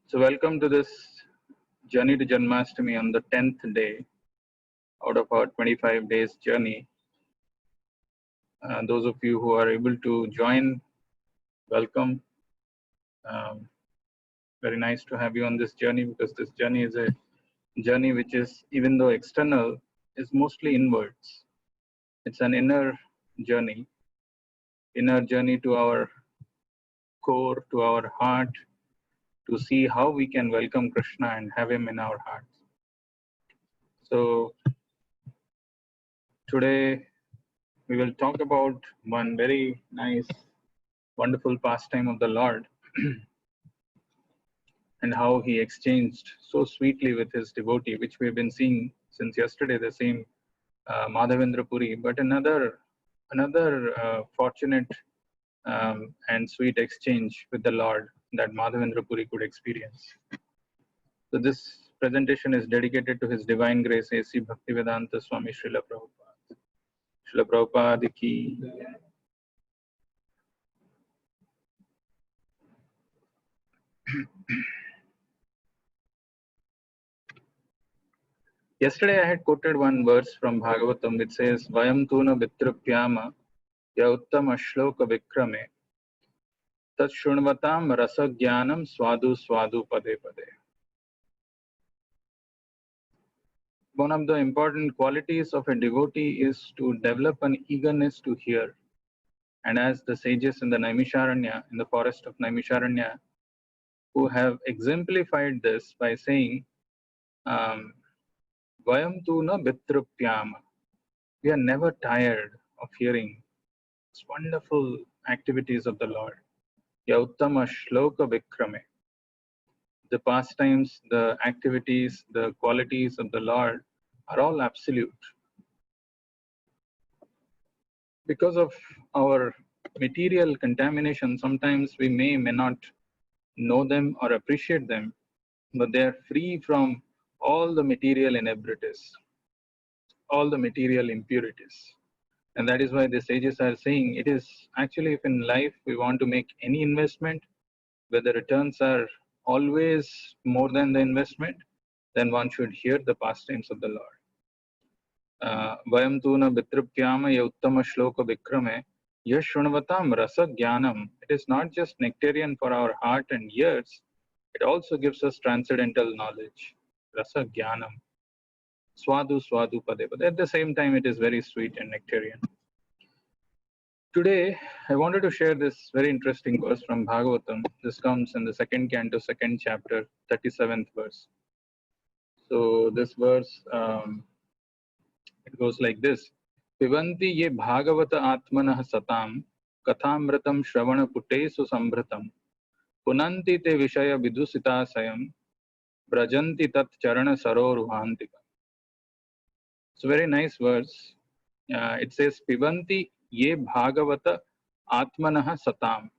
So welcome to this journey to Janmashtami on the 10th day out of our 25 days journey. Those of you who are able to join, welcome. Very nice to have you on this journey, because this journey is a journey which is, even though external, is mostly inwards. It's an inner journey to our core, to our heart, to see how we can welcome Krishna and have him in our hearts. So today we will talk about one very nice, wonderful pastime of the Lord and how he exchanged so sweetly with his devotee, which we have been seeing since yesterday, the same Madhavendra Puri, but another fortunate and sweet exchange with the Lord that Madhavendra Puri could experience. So this presentation is dedicated to His Divine Grace A.C. Bhaktivedanta Swami Srila Prabhupada. Srila Prabhupada ki. Yesterday I had quoted one verse from Bhagavatam which says, Vayam tuna vitrupyama ya uttama shloka vikrame tat shunvatam rasa jnanam swadu swadu pade pade. One of the important qualities of a devotee is to develop an eagerness to hear. And as the sages in the Naimisharanya, in the forest of Naimisharanya, who have exemplified this by saying, Vayam tuna vitrupyama. We are never tired of hearing these wonderful activities of the Lord. Yauttama shloka vikrame. The pastimes, the activities, the qualities of the Lord are all absolute. Because of our material contamination, sometimes we may not know them or appreciate them, but they are free from all the material inebrities, all the material impurities. And that is why the sages are saying it is actually, if in life we want to make any investment, where the returns are always more than the investment, then one should hear the pastimes of the Lord. Vayam tuna vitrupyama ya uttama shloka vikrame yashunvatam rasa jnanam. It is not just nectarian for our heart and ears, it also gives us transcendental knowledge. Rasa jnanam. Swadu swadu pade pade. At the same time, it is very sweet and nectarian. Today, I wanted to share this very interesting verse from Bhagavatam. This comes in the second canto, second chapter, 37th verse. So this verse, it goes like this. Pivanti ye bhagavata atmanah satam kathamratam shravana putesu sambratam punanti te vishaya vidusita sayam brajanti tat charana saroruhantika. It's a very nice verse. It says, Pivanti ye bhagavata atmanah satam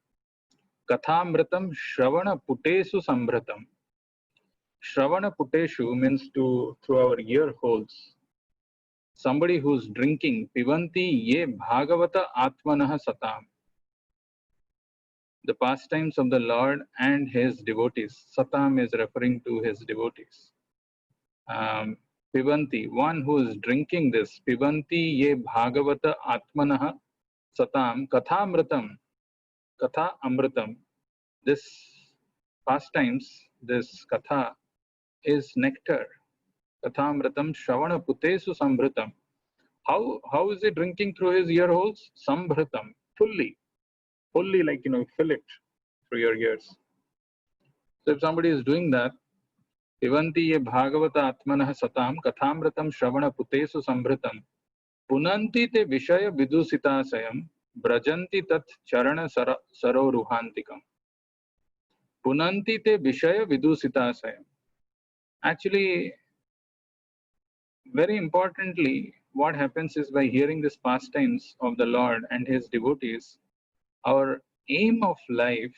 kathamratam shravana putesu sambratam. Shravana puteshu means through our ear holes. Somebody who's drinking, Pivanti ye bhagavata atmanah satam. The pastimes of the Lord and his devotees. Satam is referring to his devotees. Pivanti, one who is drinking this, Pivanti ye bhagavata atmanah satam kathamratam, katha amritam. This pastimes, this katha is nectar. Kathamritam shravana putesu sambritam. How is he drinking through his ear holes? Sambritam, fully like, fill it through your ears. So if somebody is doing that, Pivanti ye bhagavata atmanah satam kathamritam shravana putesu sambritam punanti te vishaya vidusita sayam brajanti tat charana saroruhantikam. Punanti te vishaya vidusita sayam. Actually, very importantly, what happens is, by hearing these pastimes of the Lord and his devotees, our aim of life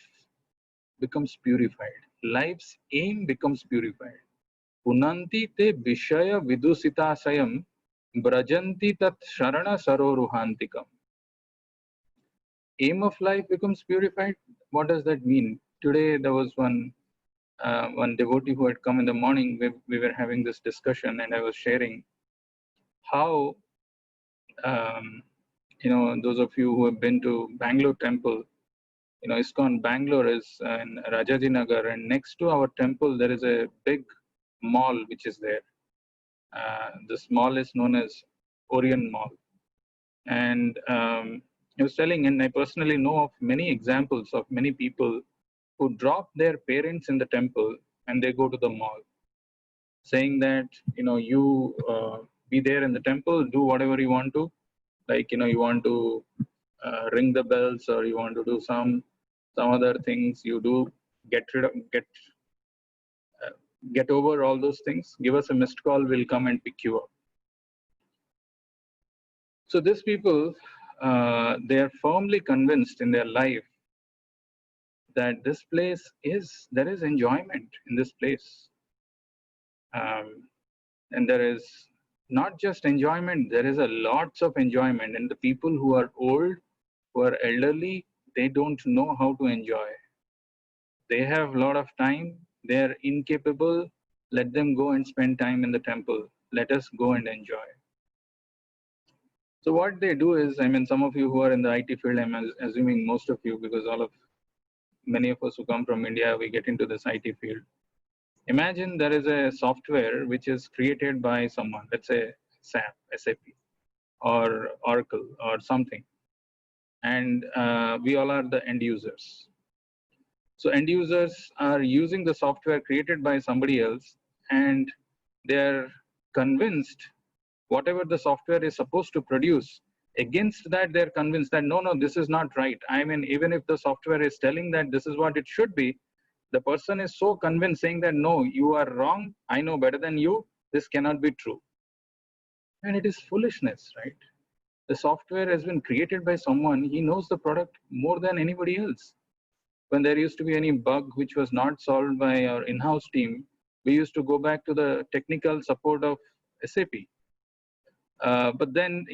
becomes purified. Life's aim becomes purified. Punanti te vishaya vidusita sayam brajanti tat sharana saroruhantikam. aim of life becomes purified. What does that mean? Today there was one devotee who had come in the morning. We were having this discussion, and I was sharing how those of you who have been to Bangalore temple, ISKCON Bangalore is in Rajaji Nagar, and next to our temple there is a big mall which is there. This mall is known as Orion Mall, and I was telling, and I personally know of many examples of many people who drop their parents in the temple and they go to the mall, saying that you be there in the temple, do whatever you want to, like you want to ring the bells, or you want to do some other things, you do, get rid of get over all those things, give us a missed call, we'll come and pick you up. So these people, they are firmly convinced in their life that this place there is enjoyment in this place, and there is not just enjoyment, there is a lots of enjoyment. And the people who are old, who are elderly, they don't know how to enjoy. They have a lot of time, they are incapable. Let them go and spend time in the temple. Let us go and enjoy. So what they do is, I mean, some of you who are in the IT field, I'm assuming most of you, because many of us who come from India, we get into this IT field. Imagine there is a software which is created by someone, let's say SAP, or Oracle, or something, and we all are the end users. So end users are using the software created by somebody else, and they're convinced whatever the software is supposed to produce, against that they're convinced that no, this is not right. I mean, even if the software is telling that this is what it should be, the person is so convinced, saying that no, you are wrong, I know better than you, this cannot be true. And it is foolishness, right? The software has been created by someone, he knows the product more than anybody else. When there used to be any bug which was not solved by our in-house team, we used to go back to the technical support of SAP. But then,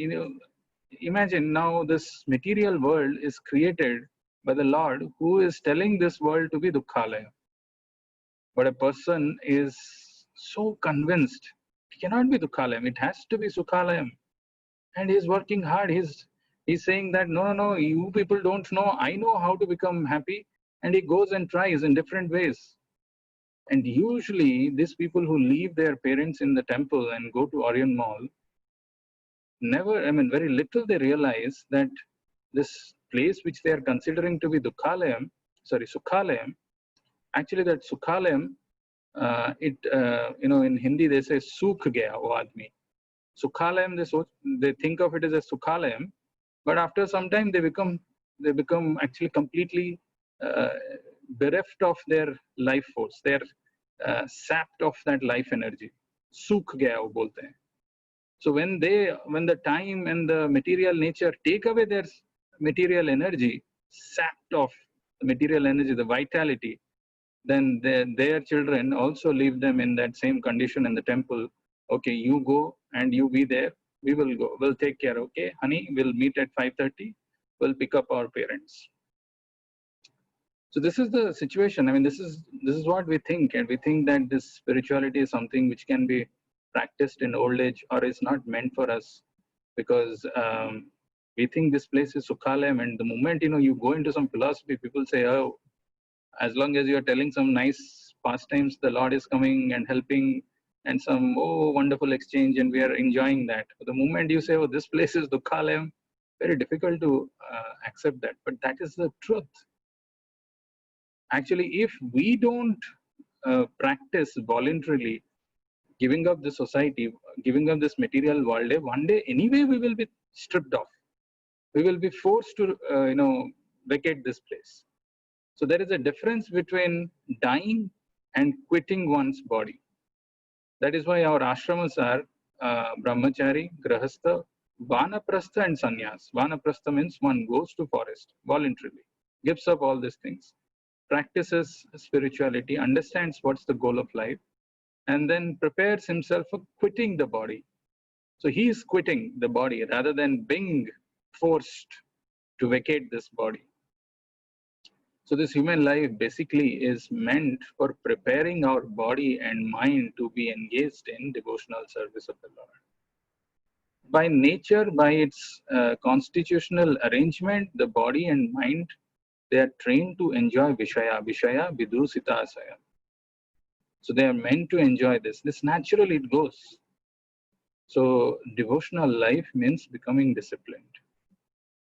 imagine now this material world is created by the Lord, who is telling this world to be Dukkhalaya. But a person is so convinced it cannot be Dukkhalayam, it has to be Sukhalayam. And he's working hard. He's saying that no, you people don't know, I know how to become happy. And he goes and tries in different ways. And usually these people who leave their parents in the temple and go to Orion Mall, very little they realize that this place which they are considering to be Sukhalayam, actually that Sukhalayam, in Hindi they say Sukh gaya wo aadmi. Sukhalayam, they think of it as a Sukhalayam, but after some time they become actually completely bereft of their life force. They're sapped of that life energy. Sukh gaya wo bolte hain. So when the time and the material nature take away their material energy, sapped of the material energy, the vitality, then their children also leave them in that same condition in the temple. Okay, you go and you be there. We will go. We'll take care. Okay, honey, we'll meet at 5:30. We'll pick up our parents. So this is the situation. I mean, this is what we think, and we think that this spirituality is something which can be practiced in old age, or is not meant for us, because we think this place is Sukhalayam. And the moment you go into some philosophy, people say, oh, as long as you are telling some nice pastimes, the Lord is coming and helping, and some wonderful exchange, and we are enjoying that. But the moment you say, oh, this place is Dukhalayam, very difficult to accept that. But that is the truth. Actually, if we don't practice voluntarily giving up the society, giving up this material world, one day anyway we will be stripped off. We will be forced to vacate this place. So there is a difference between dying and quitting one's body. That is why our ashramas are brahmachari, grahastha, vanaprastha and sannyas. Vanaprastha means one goes to forest voluntarily, gives up all these things, practices spirituality, understands what's the goal of life, and then prepares himself for quitting the body. So he is quitting the body rather than being forced to vacate this body. So this human life basically is meant for preparing our body and mind to be engaged in devotional service of the Lord. By nature, by its constitutional arrangement, the body and mind, they are trained to enjoy Vishaya Vidusita Asaya. So they are meant to enjoy this. This naturally it goes. So devotional life means becoming disciplined.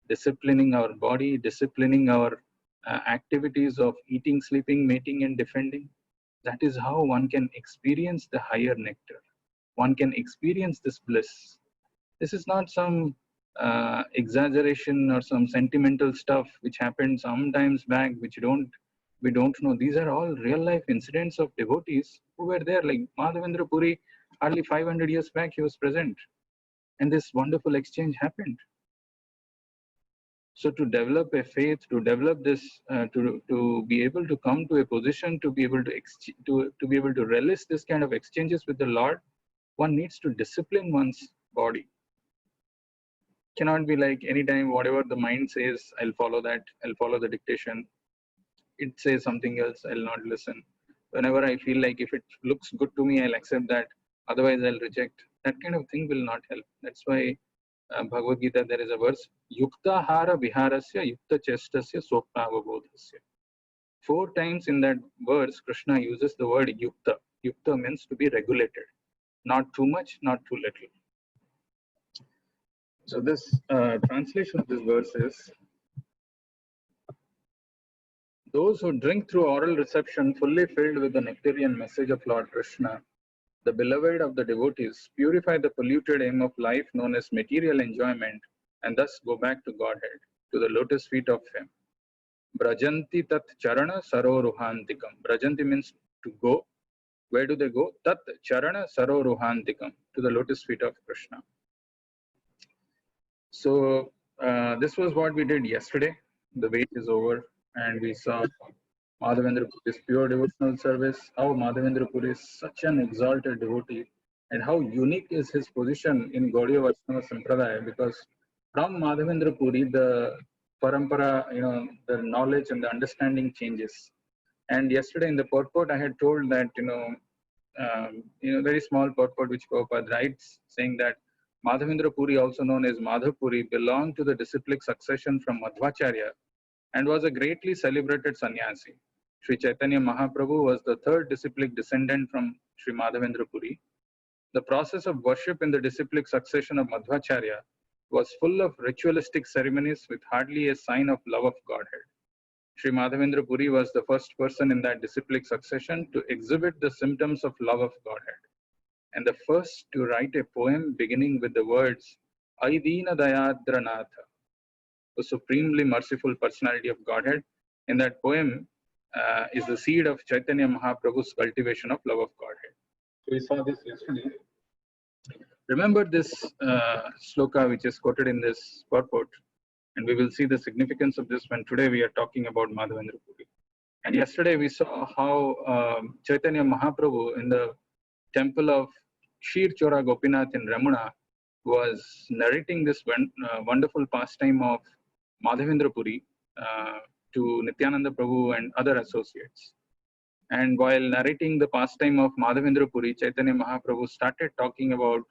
Disciplining our body, disciplining our activities of eating, sleeping, mating, and defending. That is how one can experience the higher nectar. One can experience this bliss. This is not some exaggeration or some sentimental stuff which happened sometimes back, which we don't know. These are all real life incidents of devotees who were there. Like Madhavendra Puri, hardly 500 years back, he was present, and this wonderful exchange happened. So to develop a faith, to develop this, to be able to come to a position, to be able to be able to relish this kind of exchanges with the Lord, one needs to discipline one's body. Cannot be like anytime whatever the mind says, I'll follow that, I'll follow the dictation. It says something else, I'll not listen. Whenever I feel like if it looks good to me, I'll accept that. Otherwise, I'll reject. That kind of thing will not help. That's why Bhagavad Gita, there is a verse, Yukta Hara Viharasya Yukta Chestasya Sopnavabodhasya. 4 times in that verse, Krishna uses the word Yukta. Yukta means to be regulated. Not too much, not too little. So this translation of this verse is, those who drink through oral reception fully filled with the nectarian message of Lord Krishna, the beloved of the devotees, purify the polluted aim of life known as material enjoyment and thus go back to Godhead, to the lotus feet of Him. Brajanti tat charana saroruhantikam. Brajanti means to go. Where do they go? Tat charana saroruhantikam, to the lotus feet of Krishna. So this was what we did yesterday. The wait is over, and we saw Madhavendra Puri's pure devotional service, how Madhavendra Puri is such an exalted devotee, and how unique is his position in Gaudiya Vaishnava Sampradaya, because from Madhavendra Puri, the parampara, the knowledge and the understanding changes. And yesterday in the purport, I had told that, very small purport which Prabhupada writes, saying that Madhavendra Puri, also known as Madhav Puri, belonged to the disciplic succession from Madhvacharya and was a greatly celebrated sannyasi. Sri Chaitanya Mahaprabhu was the 3rd disciplic descendant from Sri Madhavendra Puri. The process of worship in the disciplic succession of Madhvacharya was full of ritualistic ceremonies with hardly a sign of love of Godhead. Sri Madhavendra Puri was the first person in that disciplic succession to exhibit the symptoms of love of Godhead, and the first to write a poem beginning with the words, Aidina Dayadranatha, the supremely merciful personality of Godhead. In that poem is the seed of Chaitanya Mahaprabhu's cultivation of love of Godhead. So we saw this yesterday. Remember this sloka which is quoted in this purport, and we will see the significance of this when today we are talking about Madhavendra Puri. And yesterday we saw how Chaitanya Mahaprabhu in the temple of Kshir Chora Gopinath in Ramuna was narrating this wonderful pastime of Madhavendra Puri to Nityananda Prabhu and other associates. And while narrating the pastime of Madhavendra Puri, Chaitanya Mahaprabhu started talking about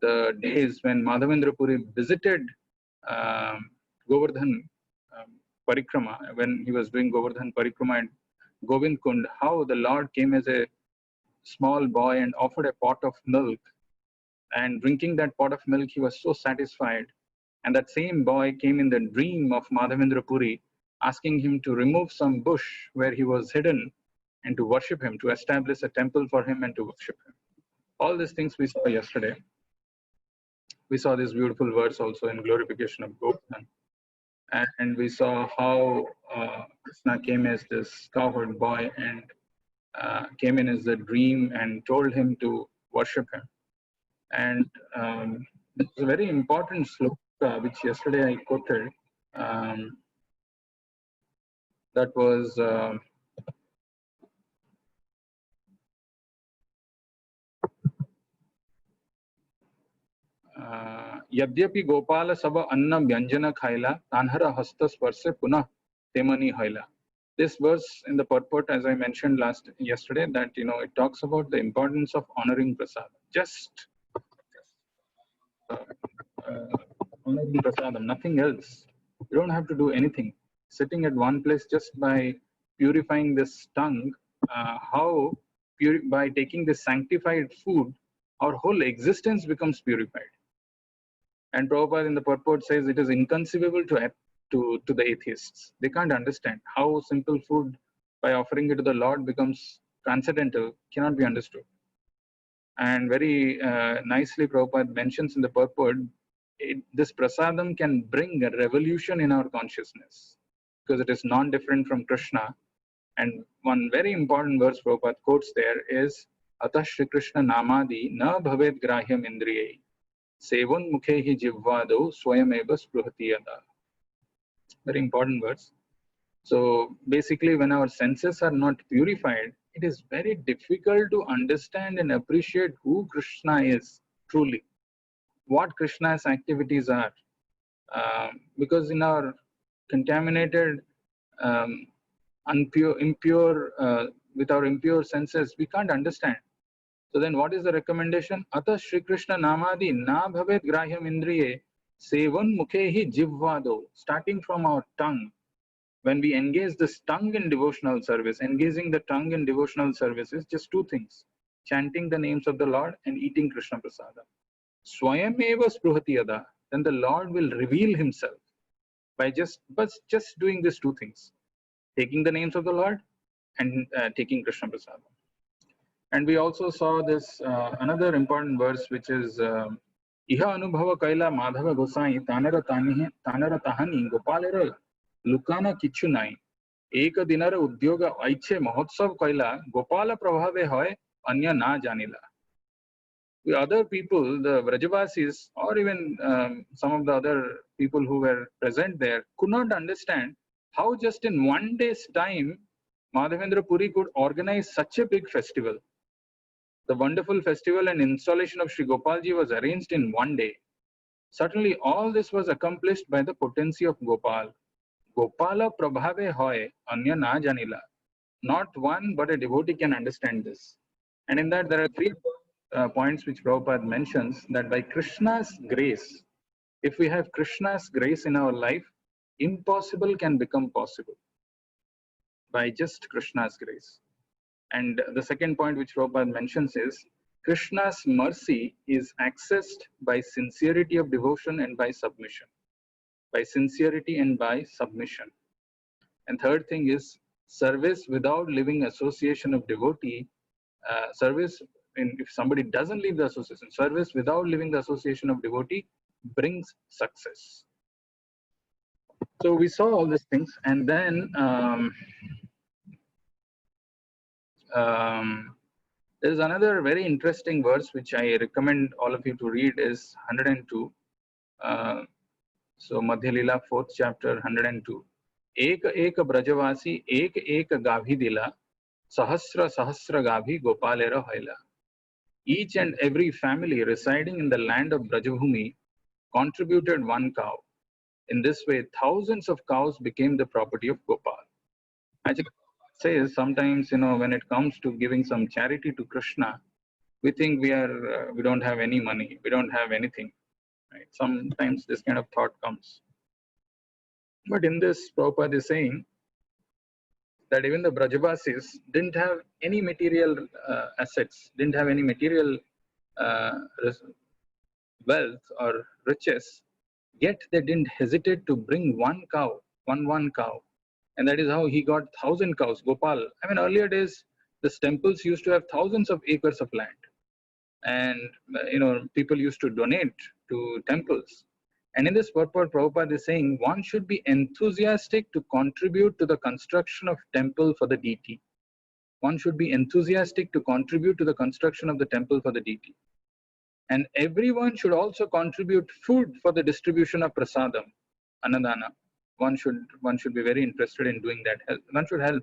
the days when Madhavendra Puri visited Govardhan Parikrama, when he was doing Govardhan Parikrama at Govind Kund, how the Lord came as a small boy and offered a pot of milk. And drinking that pot of milk, he was so satisfied. And that same boy came in the dream of Madhavendra Puri, asking him to remove some bush where he was hidden and to worship him, to establish a temple for him and to worship him. All these things we saw yesterday. We saw this beautiful verse also in Glorification of Govardhan. And we saw how Krishna came as this cowherd boy and came in as a dream and told him to worship him. And this is a very important sloka which yesterday I quoted. That was यद्यपि गोपाल सब अन्न व्यंजन खाइला तान्हर हस्त स्पर्शे पुनः temani haila. This verse in the purport, as I mentioned yesterday, that it talks about the importance of honoring prasadam. Just honoring prasadam, nothing else. You don't have to do anything. Sitting at one place just by purifying this tongue, by taking this sanctified food, our whole existence becomes purified. And Prabhupada in the purport says it is inconceivable to the atheists. They can't understand how simple food, by offering it to the Lord, becomes transcendental, cannot be understood. And very nicely Prabhupada mentions in the purport, this prasadam can bring a revolution in our consciousness because it is non-different from Krishna. And one very important verse Prabhupada quotes there is, Atah Shri Krishna Namadi na bhavet grahyam indriyai sevon mukhehi jivvado swayameva spruhati yada. Very important words. So basically, when our senses are not purified, it is very difficult to understand and appreciate who Krishna is truly, what Krishna's activities are. Because in our contaminated, impure, with our impure senses, we can't understand. So then what is the recommendation? Atah Shri Krishna Namadi na bhavet grahyam indriye sevan mukhehi jivvado. Starting from our tongue. When we engage this tongue in devotional service, engaging the tongue in devotional service is just two things: chanting the names of the Lord and eating Krishna Prasadam. Swayameva spruhati yada. Then the Lord will reveal himself by just doing these two things: taking the names of the Lord and taking Krishna Prasadam. And we also saw this another important verse, which is Iha Anubhava Kaila Madhava Gosai Tanara Tahani Gopalera Lukana Kichunai Eka Dinara Udyoga Aiche Mahotsav Kaila Gopala Prabhave Hoy Anya Na Janila. The other people, the Vrajavasis, or even some of the other people who were present there, could not understand how just in one day's time Madhavendra Puri could organize such a big festival. The wonderful festival and installation of Sri Gopalji was arranged in one day. Certainly, all this was accomplished by the potency of Gopal. Gopala Prabhave Hoy, Anya Na Janila. Not one, but a devotee can understand this. And in that, there are three points which Prabhupada mentions, that by Krishna's grace, if we have Krishna's grace in our life, impossible can become possible. By just Krishna's grace. And the second point which Prabhupada mentions is, Krishna's mercy is accessed by sincerity of devotion and by submission. By sincerity and by submission. And third thing is, service without living association of devotee, if somebody doesn't leave the association, service without living the association of devotee brings success. So we saw all these things, and then there's another very interesting verse which I recommend all of you to read, is 102. So Madhya Lila, 4th chapter, 102. Ek brajavasi, ek gavi dila, sahasra gavi gopalera haila. Each and every family residing in the land of Brajabhumi contributed one cow. In this way, thousands of cows became the property of Gopal. Actually, says sometimes, when it comes to giving some charity to Krishna, we think we don't have any money, we don't have anything. Right? Sometimes this kind of thought comes. But in this, Prabhupada is saying that even the Brajavasis didn't have any material assets, didn't have any material wealth or riches, yet they didn't hesitate to bring one cow, one cow. And that is how he got 1,000 cows, Gopal. I mean, earlier days, these temples used to have thousands of acres of land. And, people used to donate to temples. And in this purport, Prabhupada is saying one should be enthusiastic to contribute to the construction of temple for the deity. One should be enthusiastic to contribute to the construction of the temple for the deity. And everyone should also contribute food for the distribution of prasadam, anadana. One should be very interested in doing that. One should help.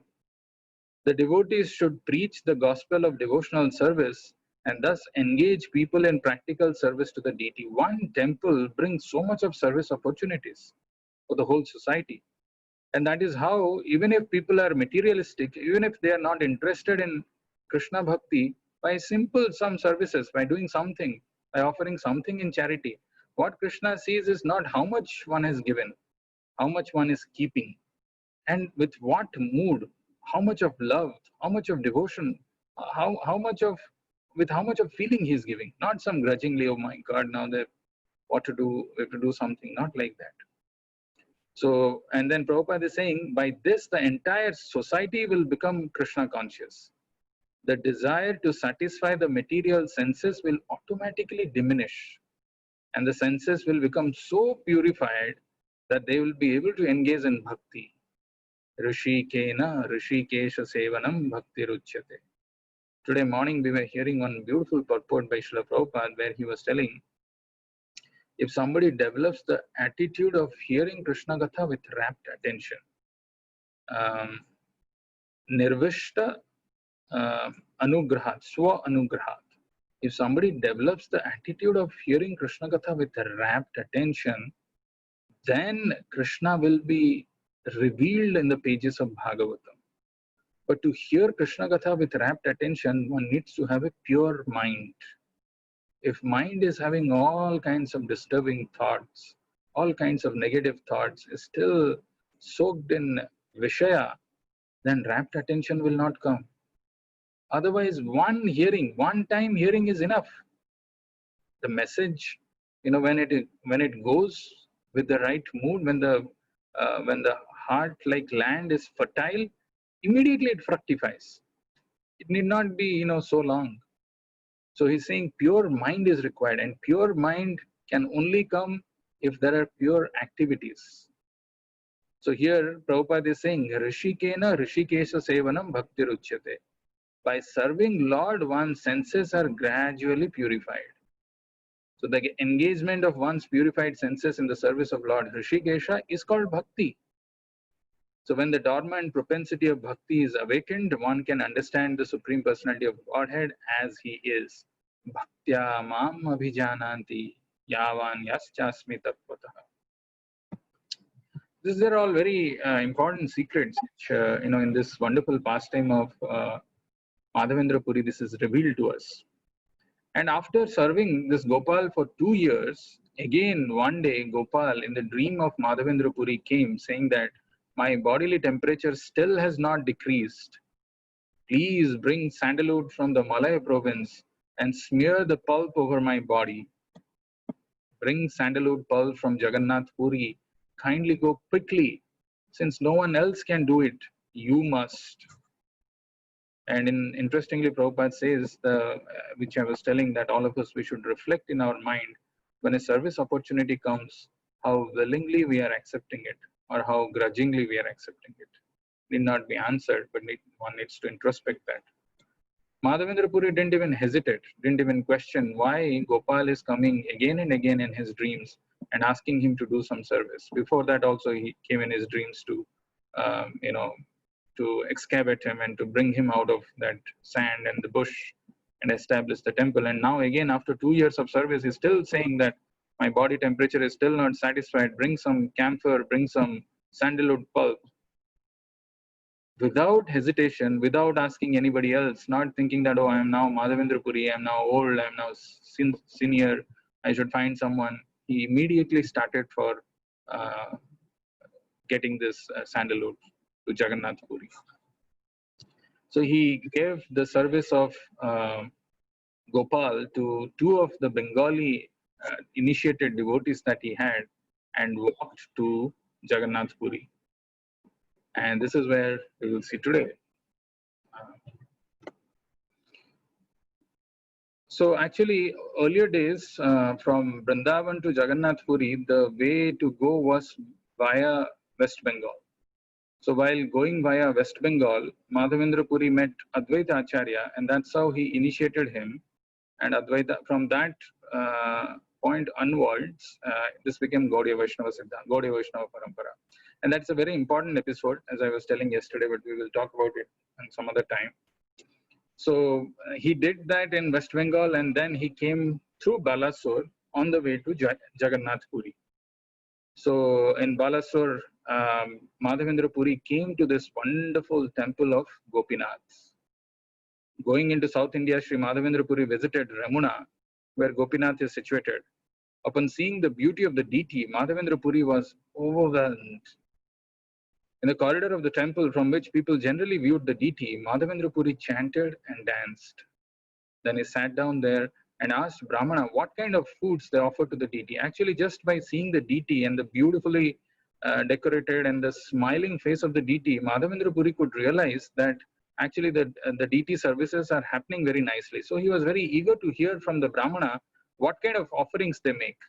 The devotees should preach the gospel of devotional service and thus engage people in practical service to the deity. One temple brings so much of service opportunities for the whole society. And that is how, even if people are materialistic, even if they are not interested in Krishna Bhakti, by simple some services, by doing something, by offering something in charity, what Krishna sees is not how much one has given, how much one is keeping, and with what mood, how much of love, how much of devotion, how much of, with how much of feeling he is giving, not some grudgingly, oh my God, now that what to do, we have to do something, not like that. So, and then Prabhupada is saying, by this, the entire society will become Krishna conscious. The desire to satisfy the material senses will automatically diminish, and the senses will become so purified that they will be able to engage in bhakti. Rishikena Rishikesha Sevanam Bhakti Ruchyate. Today morning, we were hearing one beautiful purport by Srila Prabhupada where he was telling, if somebody develops the attitude of hearing Krishna Gatha with rapt attention, Nirvishta Anugrahat, Swa Anugrahat, if somebody develops the attitude of hearing Krishna Gatha with rapt attention, then Krishna will be revealed in the pages of Bhagavatam. But to hear Krishna Gatha with rapt attention, one needs to have a pure mind. If mind is having all kinds of disturbing thoughts, all kinds of negative thoughts, is still soaked in Vishaya, then rapt attention will not come. Otherwise, one time hearing is enough. The message, when it goes with the right mood, when the heart like land is fertile, immediately it fructifies. It need not be so long. So he's saying pure mind is required, and pure mind can only come if there are pure activities. So here Prabhupada is saying, Rishikena Rishikesha Sevanam Bhakti Ruchyate. By serving Lord, one's senses are gradually purified. So the engagement of one's purified senses in the service of Lord Rishikesha is called Bhakti. So when the dormant propensity of Bhakti is awakened, one can understand the Supreme Personality of Godhead as He is. Bhaktya mam abhijananti yavan yaschasmi tattvataha. These are all very important secrets, which, in this wonderful pastime of Madhavendra Puri, this is revealed to us. And after serving this Gopal for 2 years, again one day Gopal in the dream of Madhavendra Puri came saying that my bodily temperature still has not decreased. Please bring sandalwood from the Malaya province and smear the pulp over my body. Bring sandalwood pulp from Jagannath Puri. Kindly go quickly. Since no one else can do it, you must. And interestingly, Prabhupada says, which I was telling, that all of us, we should reflect in our mind when a service opportunity comes, how willingly we are accepting it or how grudgingly we are accepting it. Need not be answered, but one needs to introspect that. Madhavendra Puri didn't even hesitate, didn't even question why Gopal is coming again and again in his dreams and asking him to do some service. Before that also he came in his dreams to, to excavate him and to bring him out of that sand and the bush and establish the temple. And now again, after 2 years of service, he's still saying that my body temperature is still not satisfied. Bring some camphor, bring some sandalwood pulp. Without hesitation, without asking anybody else, not thinking that, oh, I am now Madhavendra Puri, I am now old, I am now senior, I should find someone. He immediately started for getting this sandalwood to Jagannath Puri. So he gave the service of Gopal to 2 of the Bengali initiated devotees that he had and walked to Jagannath Puri. And this is where we will see today. So actually, earlier days from Vrindavan to Jagannath Puri, the way to go was via West Bengal. So while going via West Bengal, Madhavendra Puri met Advaita Acharya, and that's how he initiated him. And Advaita, from that point onwards, this became Gaudiya Vaishnava Siddhanta, Gaudiya Vaishnava Parampara. And that's a very important episode, as I was telling yesterday, but we will talk about it in some other time. So he did that in West Bengal, and then he came through Balasore on the way to Jagannath Puri. So in Balasore, Madhavendra Puri came to this wonderful temple of Gopinath. Going into South India, Sri Madhavendra Puri visited Ramuna, where Gopinath is situated. Upon seeing the beauty of the deity, Madhavendra Puri was overwhelmed. In the corridor of the temple from which people generally viewed the deity, Madhavendra Puri chanted and danced. Then he sat down there and asked Brahmana what kind of foods they offer to the deity. Actually, just by seeing the deity and the beautifully decorated and the smiling face of the deity, Madhavendra Puri could realize that actually the deity services are happening very nicely. So he was very eager to hear from the Brahmana what kind of offerings they make.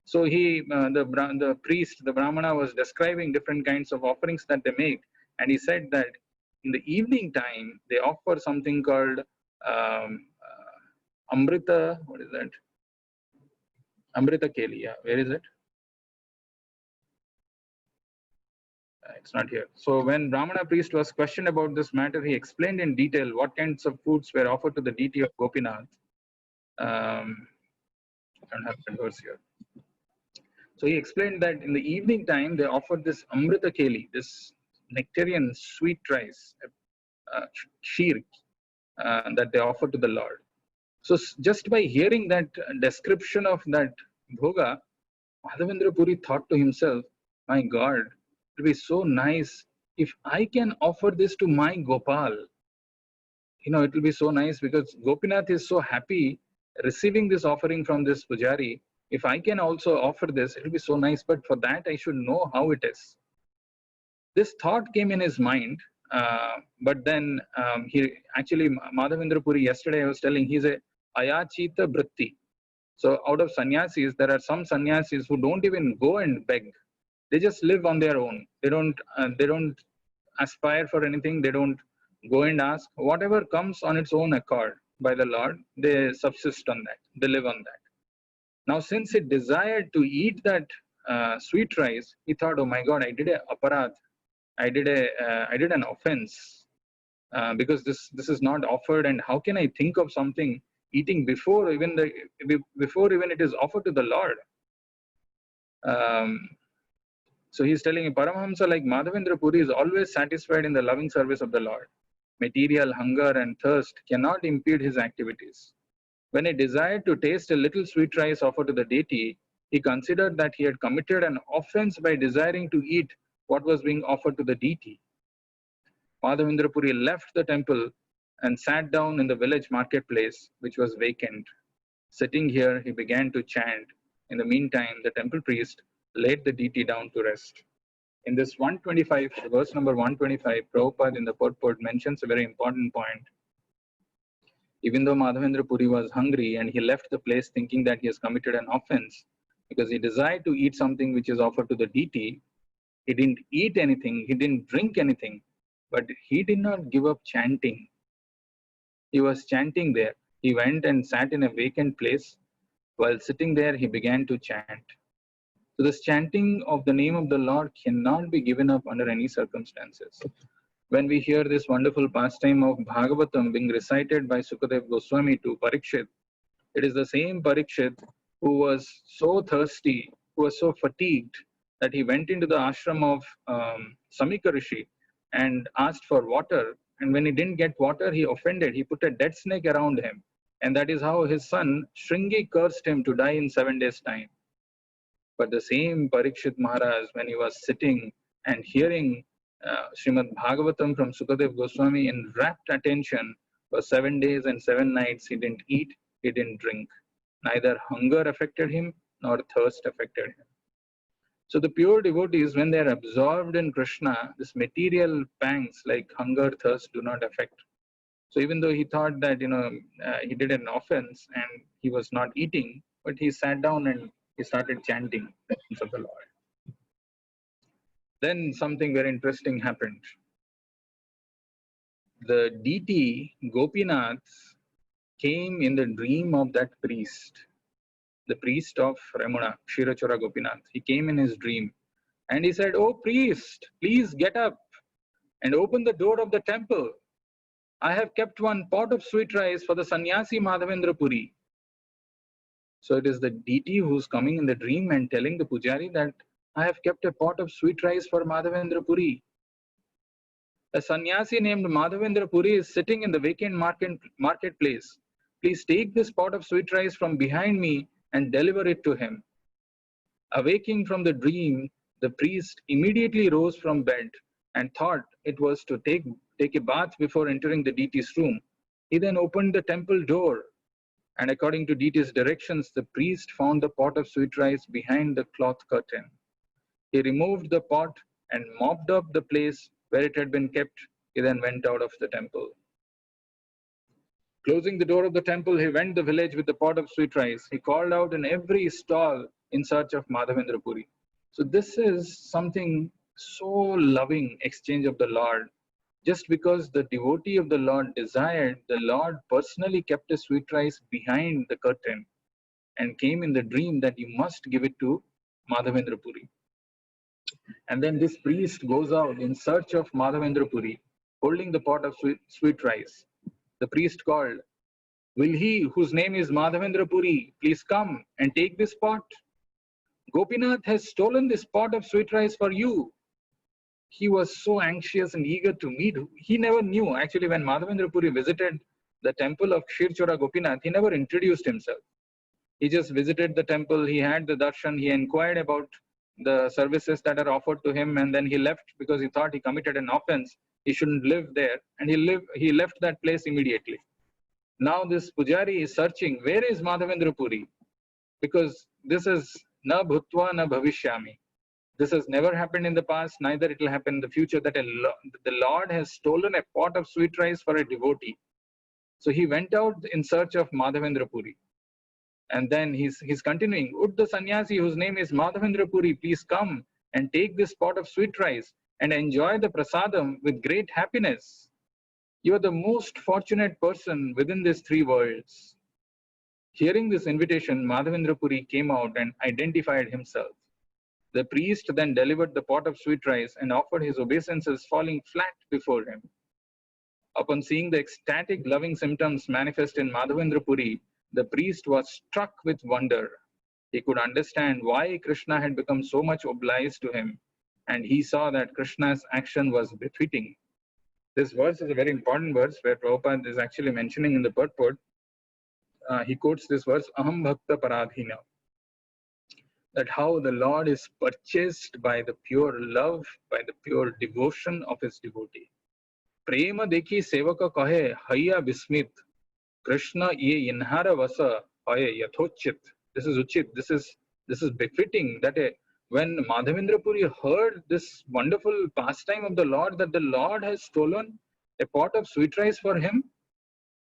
So the priest, the Brahmana, was describing different kinds of offerings that they make, and he said that in the evening time they offer something called Amrita. What is that? Amrita Keli. Yeah, where is it? It's not here. So when Brahmana priest was questioned about this matter, he explained in detail what kinds of foods were offered to the deity of Gopinath. I don't have the verse here. So he explained that in the evening time they offered this Amrita Keli, this nectarian sweet rice, sheer, that they offered to the Lord. So just by hearing that description of that bhoga, Madhavendra Puri thought to himself, my God, it will be so nice if I can offer this to my Gopal. You know, it will be so nice because Gopinath is so happy receiving this offering from this pujari. If I can also offer this, it will be so nice. But for that, I should know how it is. This thought came in his mind. But then he actually, Madhavendra Puri, yesterday I was telling, he's a Ayachita Britti. So out of sannyasis, there are some sannyasis who don't even go and beg. They just live on their own. They don't aspire for anything. They don't go and ask. Whatever comes on its own accord by the Lord, they subsist on that. They live on that. Now, since he desired to eat that sweet rice, he thought, "Oh my God, I did a aparadh. I did an offense because this is not offered. And how can I think of something eating before even it is offered to the Lord?" So he's telling me, Paramahamsa like Madhavendra Puri is always satisfied in the loving service of the Lord. Material hunger and thirst cannot impede his activities. When he desired to taste a little sweet rice offered to the deity, he considered that he had committed an offense by desiring to eat what was being offered to the deity. Madhavendra Puri left the temple and sat down in the village marketplace, which was vacant. Sitting here, he began to chant. In the meantime, the temple priest laid the deity down to rest. In this 125, verse number 125, Prabhupada in the purport mentions a very important point. Even though Madhavendra Puri was hungry and he left the place thinking that he has committed an offense because he desired to eat something which is offered to the deity, he didn't eat anything, he didn't drink anything, but he did not give up chanting. He was chanting there. He went and sat in a vacant place. While sitting there, he began to chant. So this chanting of the name of the Lord cannot be given up under any circumstances. When we hear this wonderful pastime of Bhagavatam being recited by Sukadev Goswami to Parikshit, it is the same Parikshit who was so thirsty, who was so fatigued that he went into the ashram of Samika Rishi and asked for water. And when he didn't get water, he offended. He put a dead snake around him. And that is how his son Shringi cursed him to die in 7 days' time. But the same Parikshit Maharaj, when he was sitting and hearing Srimad Bhagavatam from Sukadev Goswami in rapt attention for 7 days and 7 nights, he didn't eat, he didn't drink. Neither hunger affected him nor thirst affected him. So the pure devotees, when they are absorbed in Krishna, this material pangs like hunger, thirst do not affect. So even though he thought that he did an offense and he was not eating, but he sat down and he started chanting the names of the Lord. Then something very interesting happened. The deity Gopinath came in the dream of that priest, the priest of Ramuna, Kshirachora Gopinath. He came in his dream and he said, "Oh priest, please get up and open the door of the temple." I have kept one pot of sweet rice for the sannyasi Madhavendra Puri. So it is the deity who's coming in the dream and telling the pujari that I have kept a pot of sweet rice for Madhavendra Puri. A sannyasi named Madhavendra Puri is sitting in the vacant marketplace. Please take this pot of sweet rice from behind me and deliver it to him. Awaking from the dream, the priest immediately rose from bed and thought it was to take a bath before entering the deity's room. He then opened the temple door, and according to deity's directions, the priest found the pot of sweet rice behind the cloth curtain. He removed the pot and mopped up the place where it had been kept. He then went out of the temple. Closing the door of the temple, he went the village with the pot of sweet rice. He called out in every stall in search of Madhavendra Puri. So this is something so loving exchange of the Lord. Just because the devotee of the Lord desired, the Lord personally kept a sweet rice behind the curtain and came in the dream that you must give it to Madhavendra Puri. And then this priest goes out in search of Madhavendra Puri, holding the pot of sweet rice. The priest called, "Will he whose name is Madhavendra Puri please come and take this pot? Gopinath has stolen this pot of sweet rice for you." He was so anxious and eager to meet. He never knew, actually, when Madhavendra Puri visited the temple of Kshirchora Gopinath, he never introduced himself. He just visited the temple, he had the darshan, he inquired about the services that are offered to him, and then he left because he thought he committed an offense. He shouldn't live there, and he left that place immediately. Now this pujari is searching, where is Madhavendra Puri? Because this is na bhutva na bhavishyami. This has never happened in the past, neither it will happen in the future, that the Lord has stolen a pot of sweet rice for a devotee. So he went out in search of Madhavendra Puri. And then he's continuing, "Would the sannyasi whose name is Madhavendra Puri please come and take this pot of sweet rice and enjoy the prasadam with great happiness? You are the most fortunate person within these three worlds." Hearing this invitation, Madhavendra Puri came out and identified himself. The priest then delivered the pot of sweet rice and offered his obeisances, falling flat before him. Upon seeing the ecstatic loving symptoms manifest in Madhavendra Puri, the priest was struck with wonder. He could understand why Krishna had become so much obliged to him, and he saw that Krishna's action was befitting. This verse is a very important verse where Prabhupada is actually mentioning in the purport. He quotes this verse, "Aham bhakta paradhina," that how the Lord is purchased by the pure love, by the pure devotion of his devotee. Prema dekhi sevaka kahe haya bismit, Krishna ye inhara vasa hoye yathochit. This is uchit. This is befitting that when Madhavendra Puri heard this wonderful pastime of the Lord, that the Lord has stolen a pot of sweet rice for him,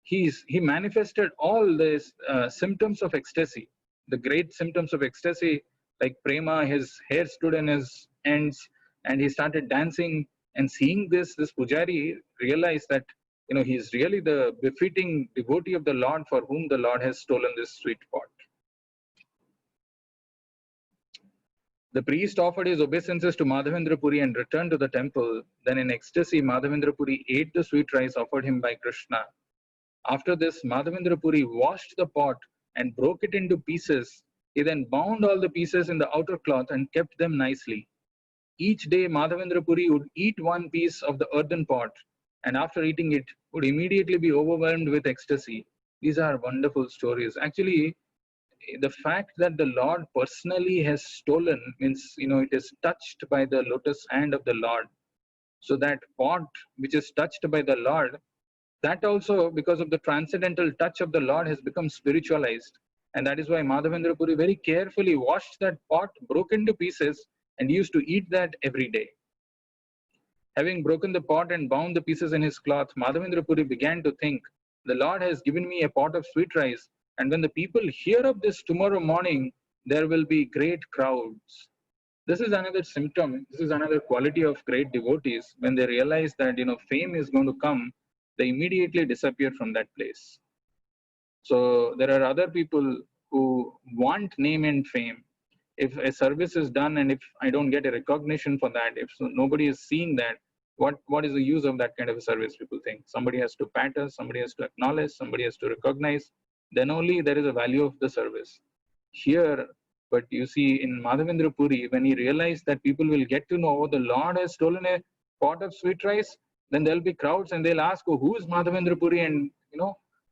he manifested all these symptoms of ecstasy, the great symptoms of ecstasy, like prema. His hair stood in his ends, and he started dancing. And seeing this pujari realized that he is really the befitting devotee of the Lord for whom the Lord has stolen this sweet pot. The priest offered his obeisances to Madhavendra Puri and returned to the temple. Then in ecstasy, Madhavendra Puri ate the sweet rice offered him by Krishna. After this, Madhavendra Puri washed the pot and broke it into pieces. He then bound all the pieces in the outer cloth and kept them nicely. Each day, Madhavendra Puri would eat one piece of the earthen pot, and after eating it, would immediately be overwhelmed with ecstasy. These are wonderful stories. Actually, the fact that the Lord personally has stolen means, it is touched by the lotus hand of the Lord. So that pot which is touched by the Lord, that also, because of the transcendental touch of the Lord, has become spiritualized. And that is why Madhavendra Puri very carefully washed that pot, broke into pieces, and used to eat that every day. Having broken the pot and bound the pieces in his cloth, Madhavendra Puri began to think, the Lord has given me a pot of sweet rice, and when the people hear of this tomorrow morning, there will be great crowds. This is another symptom, this is another quality of great devotees. When they realize that fame is going to come, they immediately disappear from that place. So there are other people who want name and fame. If a service is done and if I don't get a recognition for that, if nobody is seeing that, what is the use of that kind of a service? People think somebody has to pat us, somebody has to acknowledge, somebody has to recognize, then only there is a value of the service. Here, but you see in Madhavendra Puri, when he realized that people will get to know, oh, the Lord has stolen a pot of sweet rice, then there'll be crowds and they'll ask, oh, who is Madhavendra Puri? And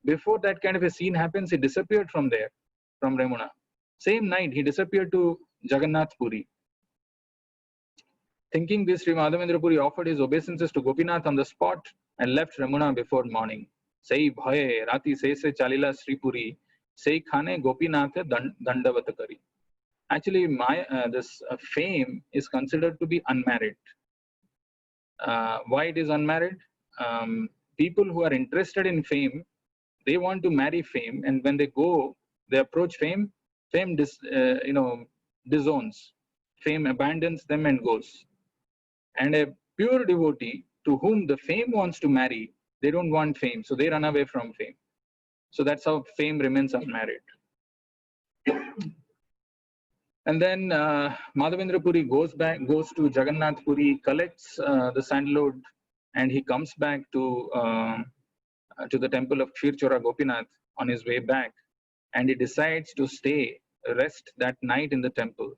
before that kind of a scene happens, he disappeared from there, from Ramuna. Same night, he disappeared to Jagannath Puri. Thinking this, Sri Madhavendra Puri offered his obeisances to Gopinath on the spot and left Ramuna before morning. Sei bhaye rati se chalila Sri Puri, sei khane Gopinath dandavat kari. Actually, this fame is considered to be unmarried. Why it is unmarried? People who are interested in fame, they want to marry fame, and when they approach fame, fame disowns. Fame abandons them and goes. And a pure devotee to whom the fame wants to marry, they don't want fame, so they run away from fame. So that's how fame remains unmarried. And then Madhavendra Puri goes to Jagannath Puri, collects the sandalwood, and he comes back to the temple of Kshirchora Gopinath on his way back, and he decides to rest that night in the temple.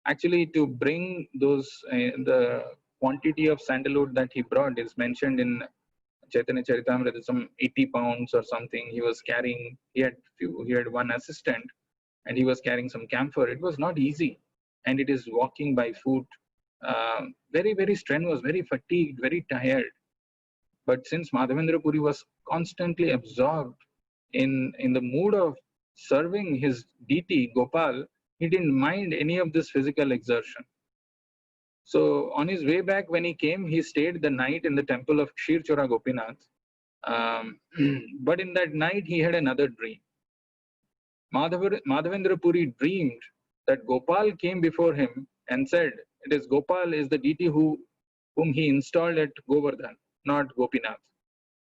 Actually, to bring those, the quantity of sandalwood that he brought is mentioned in Chaitanya Charitamrita, some 80 pounds or something he was carrying. He had one assistant, and he was carrying some camphor. It was not easy, and it is walking by foot, very, very strenuous, very fatigued, very tired. But since Madhavendra Puri was constantly absorbed in the mood of serving his deity Gopal, he didn't mind any of this physical exertion. So on his way back, when he came, he stayed the night in the temple of Kshirchora Gopinath. But in that night, he had another dream. Madhavendra Puri dreamed that Gopal came before him and said, it is Gopal is the deity whom he installed at Govardhan, not Gopinath.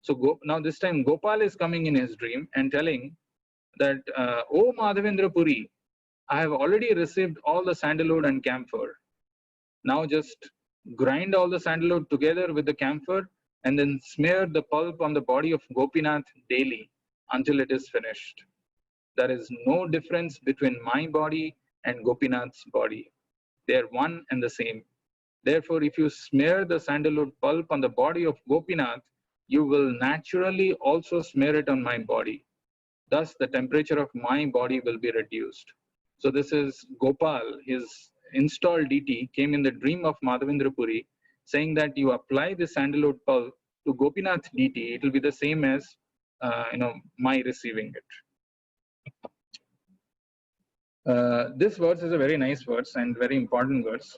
So now this time Gopal is coming in his dream and telling that, O Madhavendra Puri, I have already received all the sandalwood and camphor. Now just grind all the sandalwood together with the camphor and then smear the pulp on the body of Gopinath daily until it is finished. There is no difference between my body and Gopinath's body. They are one and the same. Therefore, if you smear the sandalwood pulp on the body of Gopinath, you will naturally also smear it on my body. Thus, the temperature of my body will be reduced. So this is Gopal, his installed deity, came in the dream of Madhavendra Puri, saying that you apply the sandalwood pulp to Gopinath deity, it will be the same as my receiving it. This verse is a very nice verse and very important verse.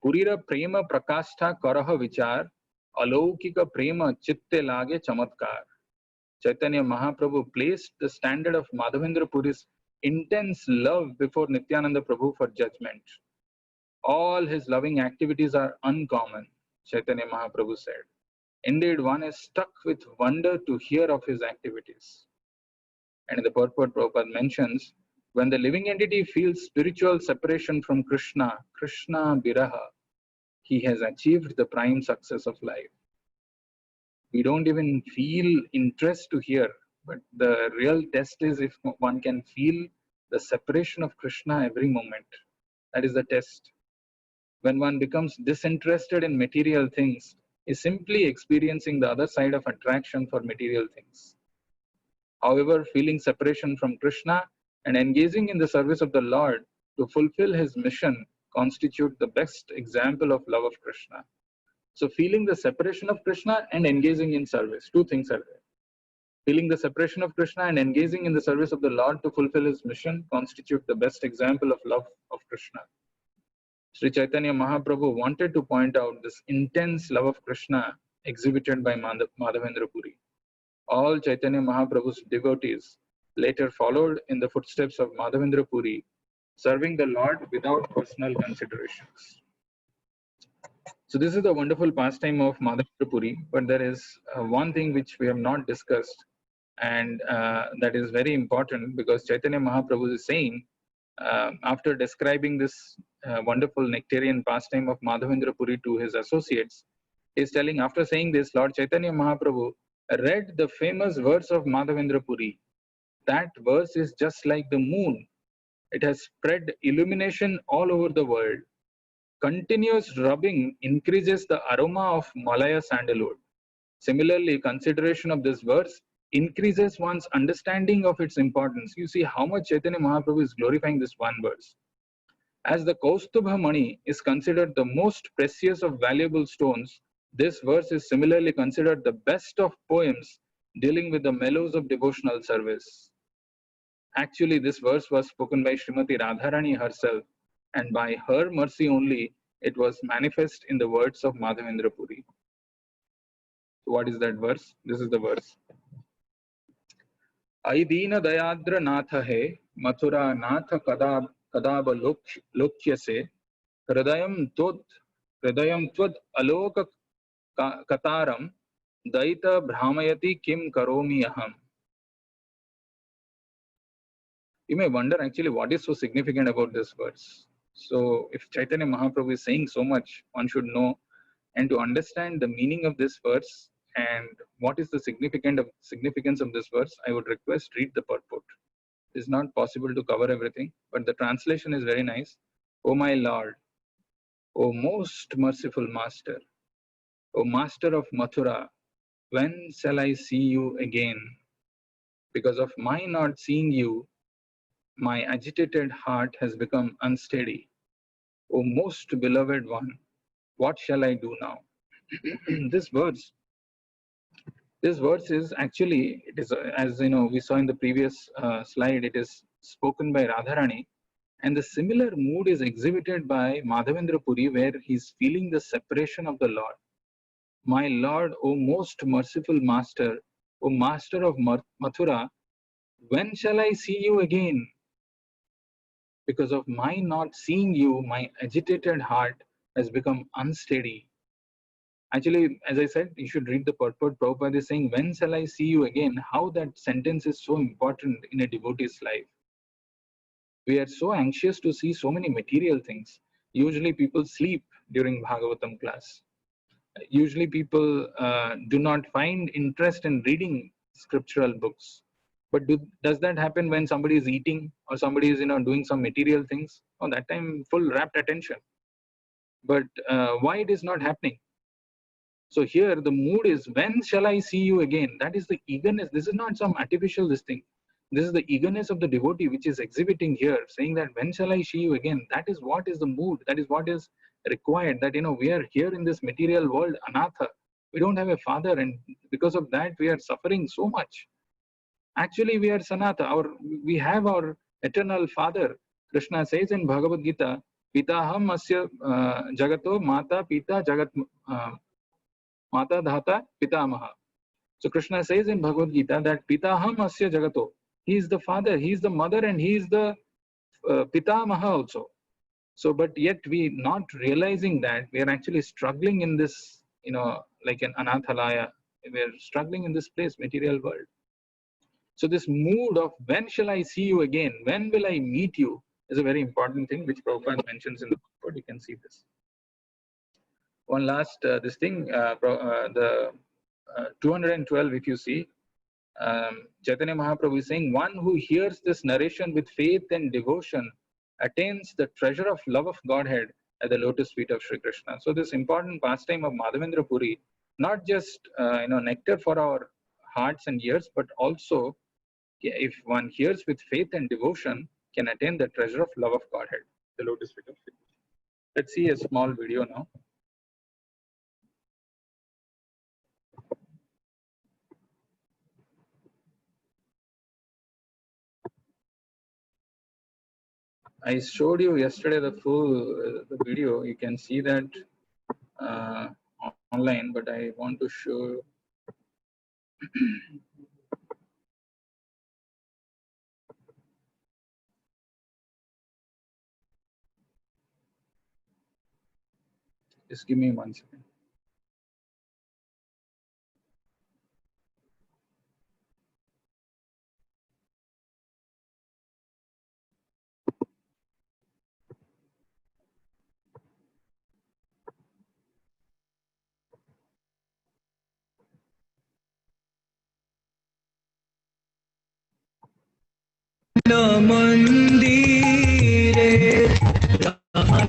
Purira prema prakastha karaha vichar, alaukika prema chitte lage chamatkar. Chaitanya Mahaprabhu placed the standard of Madhavendra Puri's intense love before Nityananda Prabhu for judgment. All his loving activities are uncommon, Chaitanya Mahaprabhu said. Indeed, one is struck with wonder to hear of his activities. And in the purport, Prabhupada mentions, when the living entity feels spiritual separation from Krishna, Krishna Biraha, he has achieved the prime success of life. We don't even feel interest to hear, but the real test is if one can feel the separation of Krishna every moment. That is the test. When one becomes disinterested in material things, is simply experiencing the other side of attraction for material things. However, feeling separation from Krishna and engaging in the service of the Lord to fulfill his mission constitute the best example of love of Krishna. So feeling the separation of Krishna and engaging in service, two things are there. Feeling the separation of Krishna and engaging in the service of the Lord to fulfill his mission constitute the best example of love of Krishna. Sri Chaitanya Mahaprabhu wanted to point out this intense love of Krishna exhibited by Madhavendra Puri. All Chaitanya Mahaprabhu's devotees later followed in the footsteps of Madhavendra Puri, serving the Lord without personal considerations. So this is the wonderful pastime of Madhavendra Puri, but there is one thing which we have not discussed, and that is very important, because Chaitanya Mahaprabhu is saying, after describing this wonderful nectarian pastime of Madhavendra Puri to his associates, is telling, after saying this, Lord Chaitanya Mahaprabhu read the famous verse of Madhavendra Puri. That verse is just like the moon. It has spread illumination all over the world. Continuous rubbing increases the aroma of Malaya sandalwood. Similarly, consideration of this verse increases one's understanding of its importance. You see how much Chaitanya Mahaprabhu is glorifying this one verse. As the Kaustubha Mani is considered the most precious of valuable stones, this verse is similarly considered the best of poems dealing with the mellows of devotional service. Actually, this verse was spoken by Srimati Radharani herself, and by her mercy only it was manifest in the words of Madhavendra Puri. So what is that verse? This is the verse. Ai Deena Dayadra Natha hai, Mathura Natha Kadaba Lokya se, Hridayam Twad Aloka Kataram, Daita Brahmayati Kim Karomi Aham. You may wonder actually what is so significant about this verse. So if Chaitanya Mahaprabhu is saying so much, one should know, and to understand the meaning of this verse and what is the significance of this verse, I would request read the purport. It is not possible to cover everything, but the translation is very nice. O my Lord, O most merciful Master, O Master of Mathura, when shall I see you again? Because of my not seeing you, my agitated heart has become unsteady. O most beloved one, what shall I do now? this verse is actually, it is as you know, we saw in the previous slide, it is spoken by Radharani, and the similar mood is exhibited by Madhavendra Puri, where he's feeling the separation of the Lord. My Lord, O most merciful Master, O Master of Mathura, when shall I see you again? Because of my not seeing you, my agitated heart has become unsteady. Actually, as I said, you should read the purport. Prabhupada is saying, when shall I see you again? How that sentence is so important in a devotee's life. We are so anxious to see so many material things. Usually people sleep during Bhagavatam class. Usually people do not find interest in reading scriptural books. But does that happen when somebody is eating or somebody is doing some material things? Oh, that time full rapt attention. But why it is not happening? So here the mood is, when shall I see you again? That is the eagerness. This is not some artificial this thing. This is the eagerness of the devotee which is exhibiting here, saying that when shall I see you again? That is what is the mood. That is what is required. That we are here in this material world, anatha. We don't have a father, and because of that we are suffering so much. Actually, we are sanata. We have our eternal father. Krishna says in Bhagavad Gita, Pitaham asya jagato mata pita jagat Mata Dhata Pitamaha. So Krishna says in Bhagavad Gita that Pitaham Asya Jagato. He is the father, he is the mother, and he is the Pitamaha also. So, but yet we not realizing that we are actually struggling in this, like an Anathalaya. We are struggling in this place, material world. So this mood of when shall I see you again? When will I meet you? Is a very important thing which Prabhupada mentions in the book. You can see this. One last this thing, the 212, if you see, Chaitanya Mahaprabhu is saying, one who hears this narration with faith and devotion attains the treasure of love of Godhead at the lotus feet of Sri Krishna. So this important pastime of Madhavendra Puri, not just nectar for our hearts and ears, but also if one hears with faith and devotion, can attain the treasure of love of Godhead, the lotus feet of Sri Krishna. Let's see a small video now. I showed you yesterday the full the video. You can see that online, but I want to show. Just give me 1 second.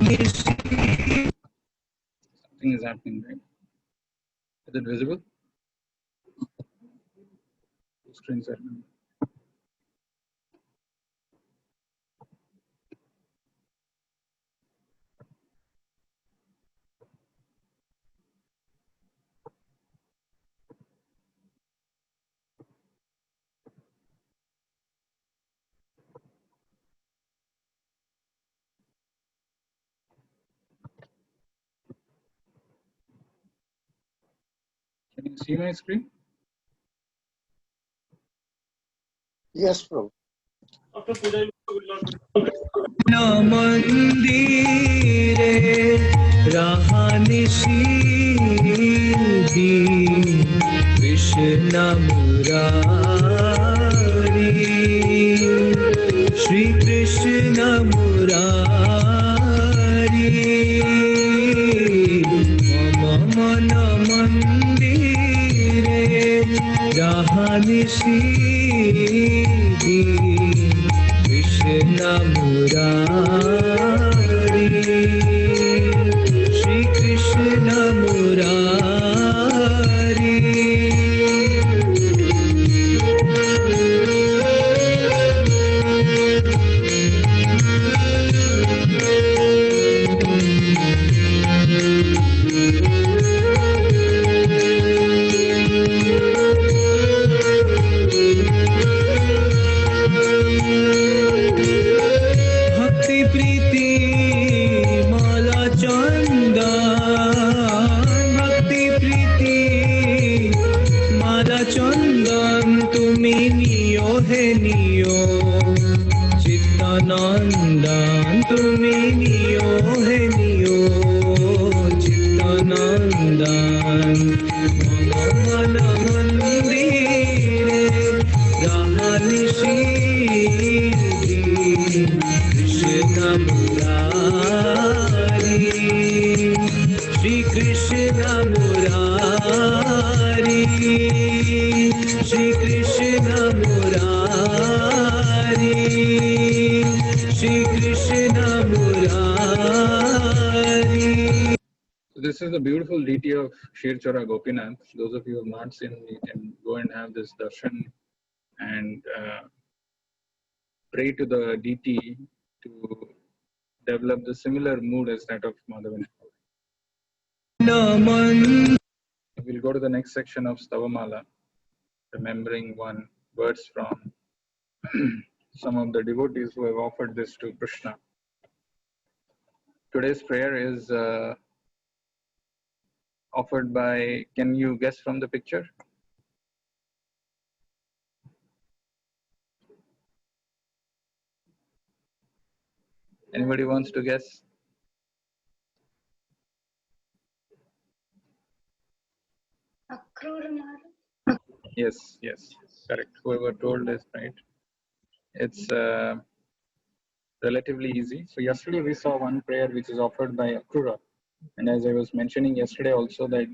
Something is happening, right? Is it visible? Two screens are. Can you see my screen? Yes, bro. मंदिरे रहानिशी कृष्ण मुरारी श्री कृष्ण मुरारी मम मन मंदिरे रहानिशी कृष्ण मुरारी श्री कृष्ण मुरारी भक्ति प्रीति माला चंदन भक्ति प्रीति माला चंदन तुमी neo हे neo चित्तानंदन तुमी neo हे neo चित्तानंदन मन मंदिरे रहानिशी Krishna Murari Shri Krishna Murari Shri Krishna Murari Shri Krishna Murari. So this is the beautiful deity of Shirchora Gopinath. Those of you who have not seen, you can go and have this darshan and pray to the deity to develop the similar mood as that of Madhavan. We'll go to the next section of Stavamala, remembering one verse from some of the devotees who have offered this to Krishna. Today's prayer is offered by, can you guess from the picture? Anybody wants to guess? Yes, correct. Whoever told is right. It's relatively easy. So yesterday we saw one prayer which is offered by Akrura. And as I was mentioning yesterday also that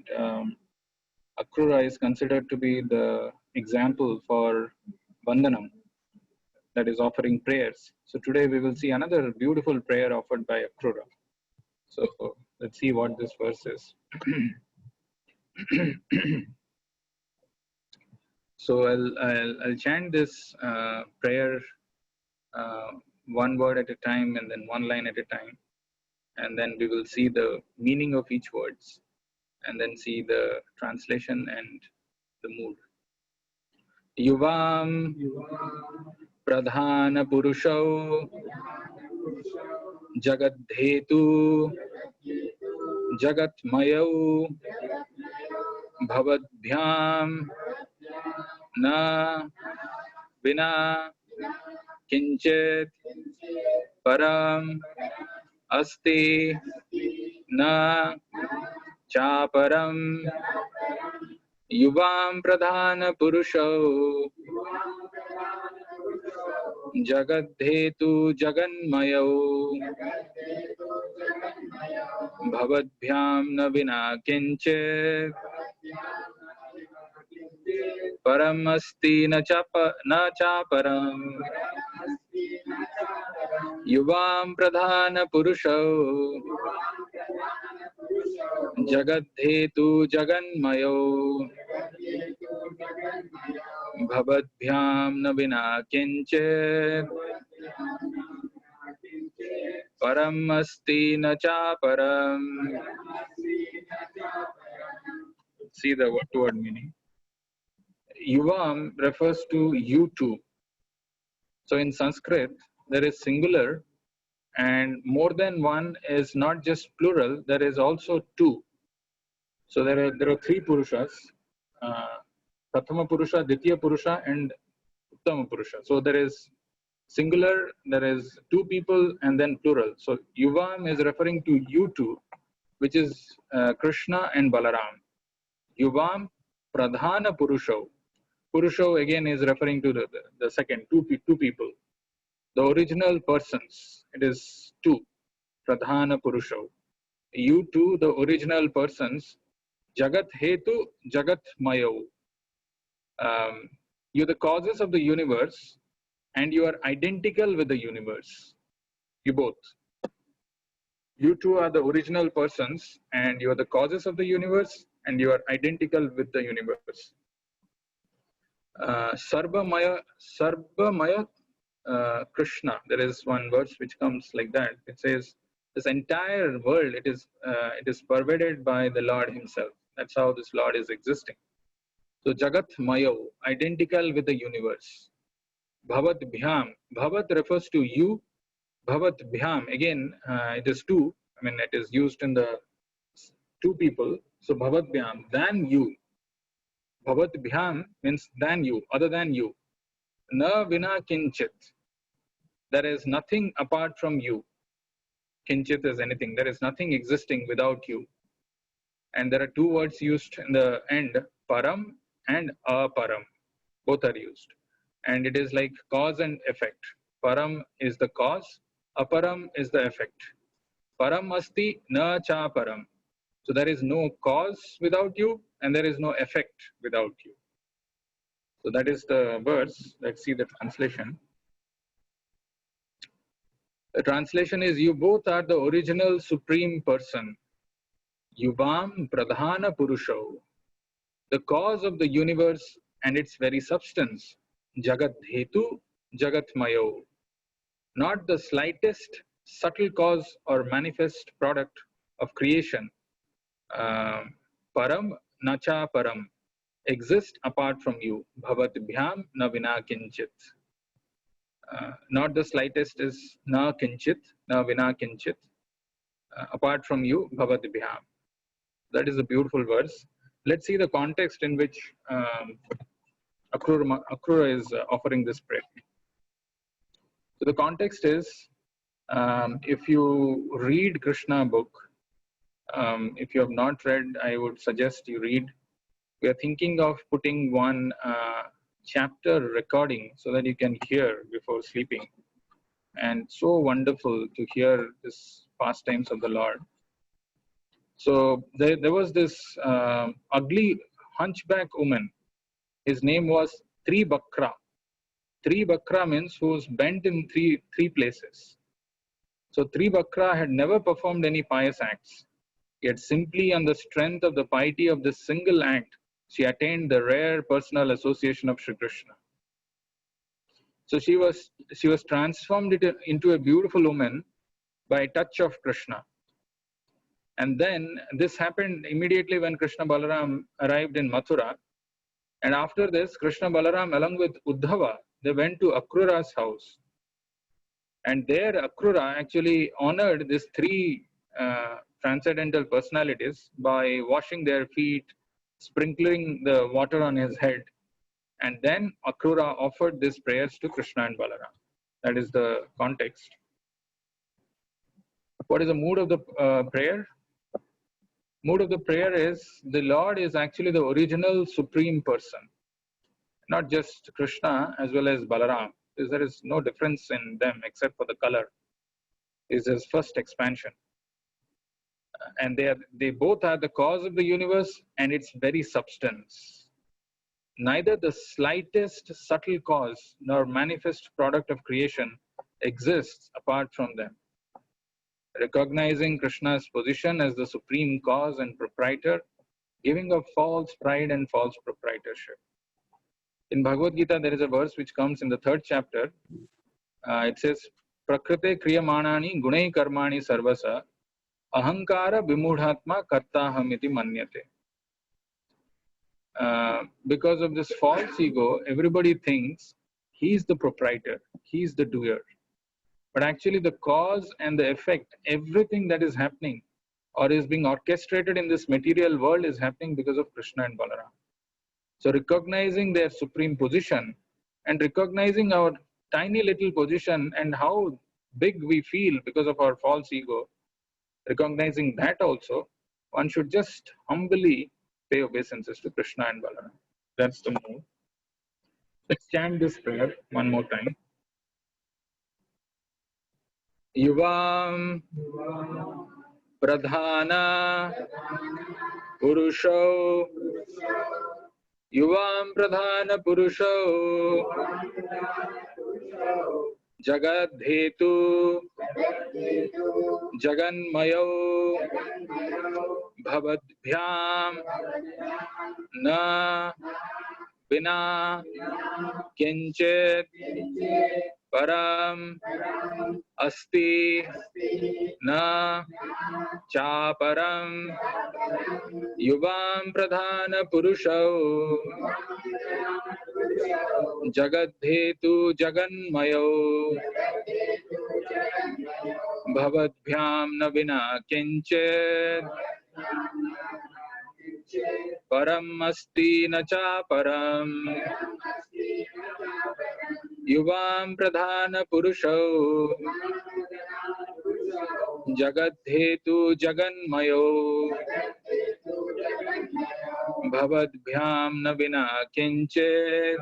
Akrura is considered to be the example for Vandanam, that is offering prayers. So today we will see another beautiful prayer offered by Akrura. So let's see what this verse is. So I'll chant this prayer one word at a time and then one line at a time, and then we will see the meaning of each words and then see the translation and the mood. Yuvam pradhana purushau jagadhetu jagatmayau bhavadbhyam na vina kinchit param asti na chaparam. Yuvam pradhana purushau jagadhetu jaganmayau bhavadbhyam na vina kinchit param asti na chaparam. Yuvam Pradhana Purusho Jagadhetu Jaganmayo Bhavadbhyam Navina Kinchit Param Asti Na Cha Param. See the word meaning. Yuvam refers to you two. So in Sanskrit, there is singular, and more than one is not just plural, there is also two. So there are three Purushas, Prathama Purusha, Ditya Purusha, and Uttama Purusha. So there is singular, there is two people, and then plural. So Yuvam is referring to you two, which is Krishna and Balaram. Yuvam Pradhana Purusho. Purusho again is referring to the second, two people. The original persons, it is two, Pradhana Purusho. You two, the original persons, Jagat Hetu, Jagat Mayo. You're the causes of the universe and you are identical with the universe. You both. You two are the original persons and you are the causes of the universe and you are identical with the universe. Sarva Maya Krishna. There is one verse which comes like that. It says, "This entire world it is pervaded by the Lord Himself." That's how this Lord is existing. So Jagat Mayo, identical with the universe. Bhavat Bhyam. Bhavat refers to you. Bhavat Bhyam. Again, it is two. I mean, it is used in the two people. So Bhavat Bhyam, than you. Bhavat Bhyam means than you, other than you. Na vina kinchit. There is nothing apart from you. Kinchit is anything. There is nothing existing without you. And there are two words used in the end, param and aparam. Both are used. And it is like cause and effect. Param is the cause, aparam is the effect. Param asti na cha param. So there is no cause without you and there is no effect without you. So that is the verse. Let's see the translation. The translation is, you both are the original supreme person. Yuvam Pradhana Purusho, the cause of the universe and its very substance. Jagat Hetu, Jagat Mayo, not the slightest subtle cause or manifest product of creation. Param Nacha Param, exist apart from you. Bhavat Bhyam na vina kinchit. Not the slightest is na kinchit, na vina kinchit. Apart from you, Bhavat Bhyam. That is a beautiful verse. Let's see the context in which Akrura is offering this prayer. So the context is, if you read Krishna book, if you have not read, I would suggest you read. We are thinking of putting one chapter recording so that you can hear before sleeping. And so wonderful to hear this pastimes of the Lord. So there was this ugly hunchback woman. His name was Tribakra. Tribakra means who was bent in three places. So Tribakra had never performed any pious acts. Yet simply on the strength of the piety of this single act, she attained the rare personal association of Shri Krishna. So she was transformed into a beautiful woman by touch of Krishna. And then this happened immediately when Krishna Balaram arrived in Mathura. And after this, Krishna Balaram along with Uddhava, they went to Akrura's house. And there Akrura actually honored these three transcendental personalities by washing their feet, sprinkling the water on his head. And then Akrura offered these prayers to Krishna and Balaram. That is the context. What is the mood of the prayer? Mood of the prayer is, the Lord is actually the original supreme person. Not just Krishna as well as Balaram. There is no difference in them except for the color. Is his first expansion. And they both are the cause of the universe and its very substance. neither the slightest subtle cause nor manifest product of creation exists apart from them. Recognizing Krishna's position as the supreme cause and proprietor, giving up false pride and false proprietorship. In Bhagavad Gita, there is a verse which comes in the 3rd chapter. It says, Prakrite kriyamanani gunai karmani sarvasa ahankara vimudhatma kartaham iti manyate. Because of this false ego, everybody thinks he's the proprietor, he's the doer. But actually the cause and the effect, everything that is happening or is being orchestrated in this material world is happening because of Krishna and Balaram. So recognizing their supreme position and recognizing our tiny little position and how big we feel because of our false ego, recognizing that also, one should just humbly pay obeisances to Krishna and Balaram. That's the move. Let's chant this prayer one more time. Yuvam Pradhana Purusho Yuvam Pradhana Purusho Jagadhetu Jaganmayo Bhavadbhyam Na Bina Kinchit Param Asti Na Chaparam Yuvam Pradhana Purusho Jagadhetu Jaganmayo Bhavadbhyam Na Vina Kinchit Param Asti Na Chaparam Yuvam Pradhana Purusho Jagadhetu Jaganmayo Bhavadbhyam Na Vina Kinchit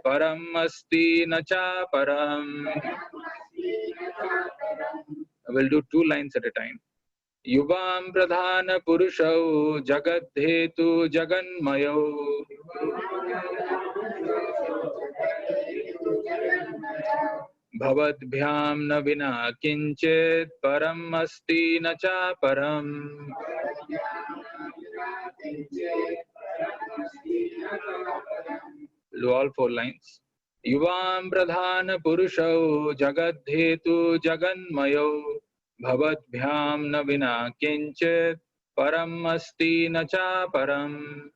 Param Asti Na Chaparam. I will do 2 lines at a time. Yuvam Pradhana Purusho Jagadhetu Jaganmayo Bhavadbhyam Na Vina Kinchit Param Asti Na Chaparam. Do all 4 lines. Yuvam Pradhana Purusho Jagadhetu Jaganmayo Bhavadbhyam Na Vina Kinchit Param Asti Na Chaparam.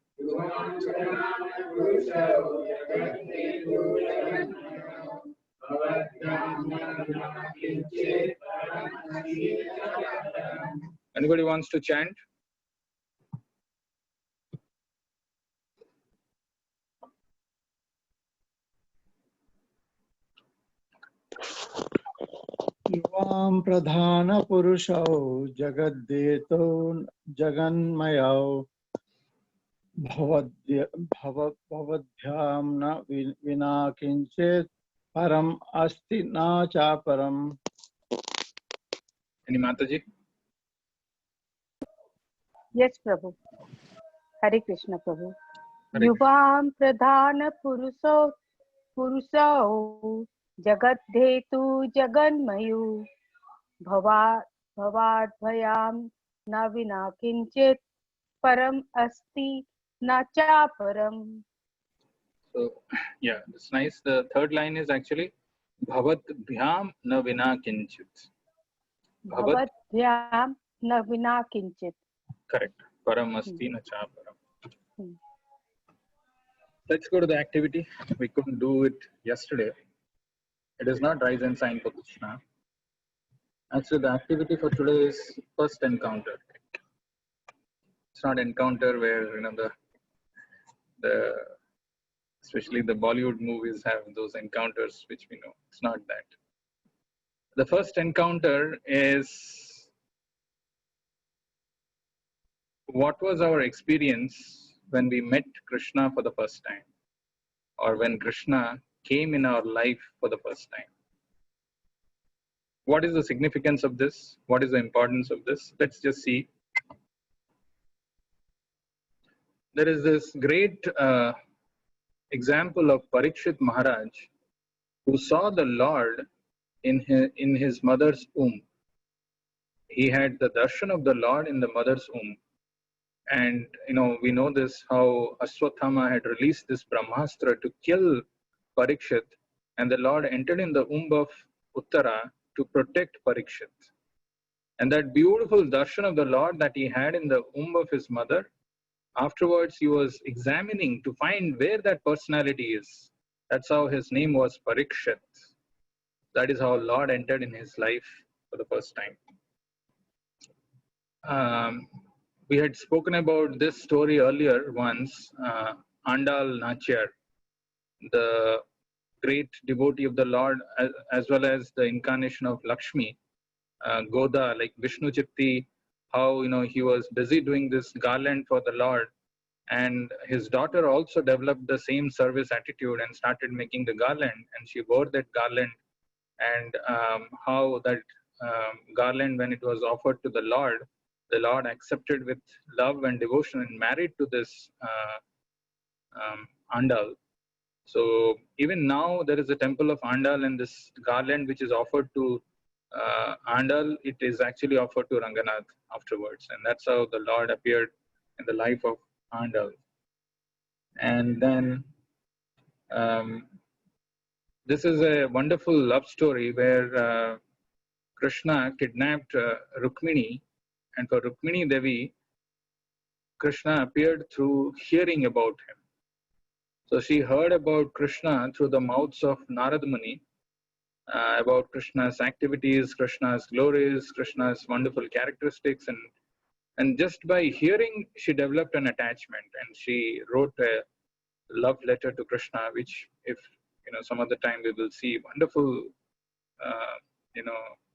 Anybody wants to chant? Yuvam Pradhana Purusho Jagadheto Jaganmayo Bhavadhyam Na Vina Kinchit Param Asti Na Chaparam. Any Mataji? Yes, Prabhu. Hare Krishna, Prabhu. Hare Yuvam Pradhana Puruso Jagadhetu Jaganmayu Bhavadbhyam Na Vina Kinchit Param Asti Na Chaparam. So, yeah, that's nice. The 3rd line is actually Bhavadbhyam Na Vina Kinchit. Bhavadbhyam Na Vina Kinchit. Correct. Param Asti Na Chaparam. Let's go to the activity. We couldn't do it yesterday. It is not rise and sign for Krishna. Actually, the activity for today is first encounter. It's not encounter where the especially the Bollywood movies have those encounters which we know. It's not that. The first encounter is what was our experience when we met Krishna for the first time, or when Krishna came in our life for the first time. What is the significance of this? What is the importance of this? Let's just see. there is this great example of Parikshit Maharaj, who saw the Lord in his mother's womb. He had the darshan of the Lord in the mother's womb. And we know this, how Aswathama had released this Brahmastra to kill Parikshit, and the Lord entered in the womb of Uttara to protect Parikshit. And that beautiful darshan of the Lord that he had in the womb of his mother, afterwards he was examining to find where that personality is. That's how his name was Parikshit. That is how Lord entered in his life for the first time. We had spoken about this story earlier once. Andal Nachyar, the great devotee of the Lord, as well as the incarnation of Lakshmi, Goda, like Vishnu Chitti, how he was busy doing this garland for the Lord, and his daughter also developed the same service attitude and started making the garland, and she wore that garland, and how that garland, when it was offered to the Lord accepted with love and devotion and married to this Andal. So even now there is a temple of Andal, and this garland which is offered to Andal, it is actually offered to Ranganath afterwards, and that's how the Lord appeared in the life of Andal. And then this is a wonderful love story where Krishna kidnapped Rukmini, and for Rukmini Devi, Krishna appeared through hearing about him. So she heard about Krishna through the mouths of Narad Muni, about Krishna's activities, Krishna's glories, Krishna's wonderful characteristics, and just by hearing, she developed an attachment, and she wrote a love letter to Krishna, which, if some other time we will see wonderful,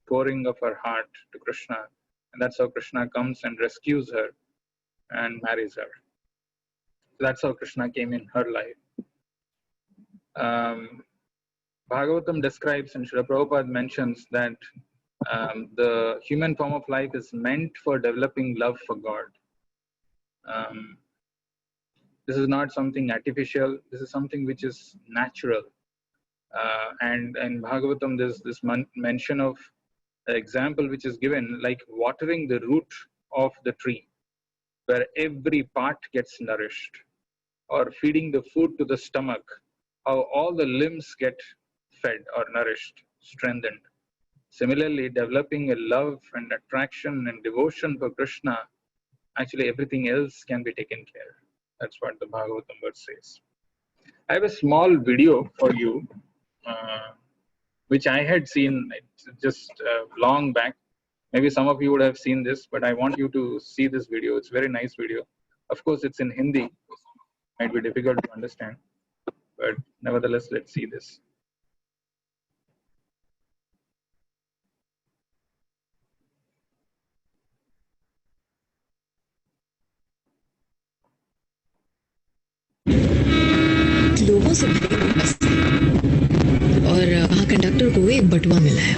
pouring of her heart to Krishna, and that's how Krishna comes and rescues her and marries her. That's how Krishna came in her life. Bhagavatam describes, and Srila Prabhupada mentions, that the human form of life is meant for developing love for God. This is not something artificial. This is something which is natural. And in Bhagavatam, there's this mention of the example which is given, like watering the root of the tree, where every part gets nourished, or feeding the food to the stomach, how all the limbs get fed or nourished, strengthened. Similarly, developing a love and attraction and devotion for Krishna, actually everything else can be taken care. That's what the Bhagavatam verse says. I have a small video for you, which I had seen just long back. Maybe some of you would have seen this, but I want you to see this video. It's a very nice video. Of course, it's in Hindi. Might be difficult to understand, but nevertheless, let's see this. लोगों से भरी बस थी और वहाँ conductor को एक बटुआ मिला है।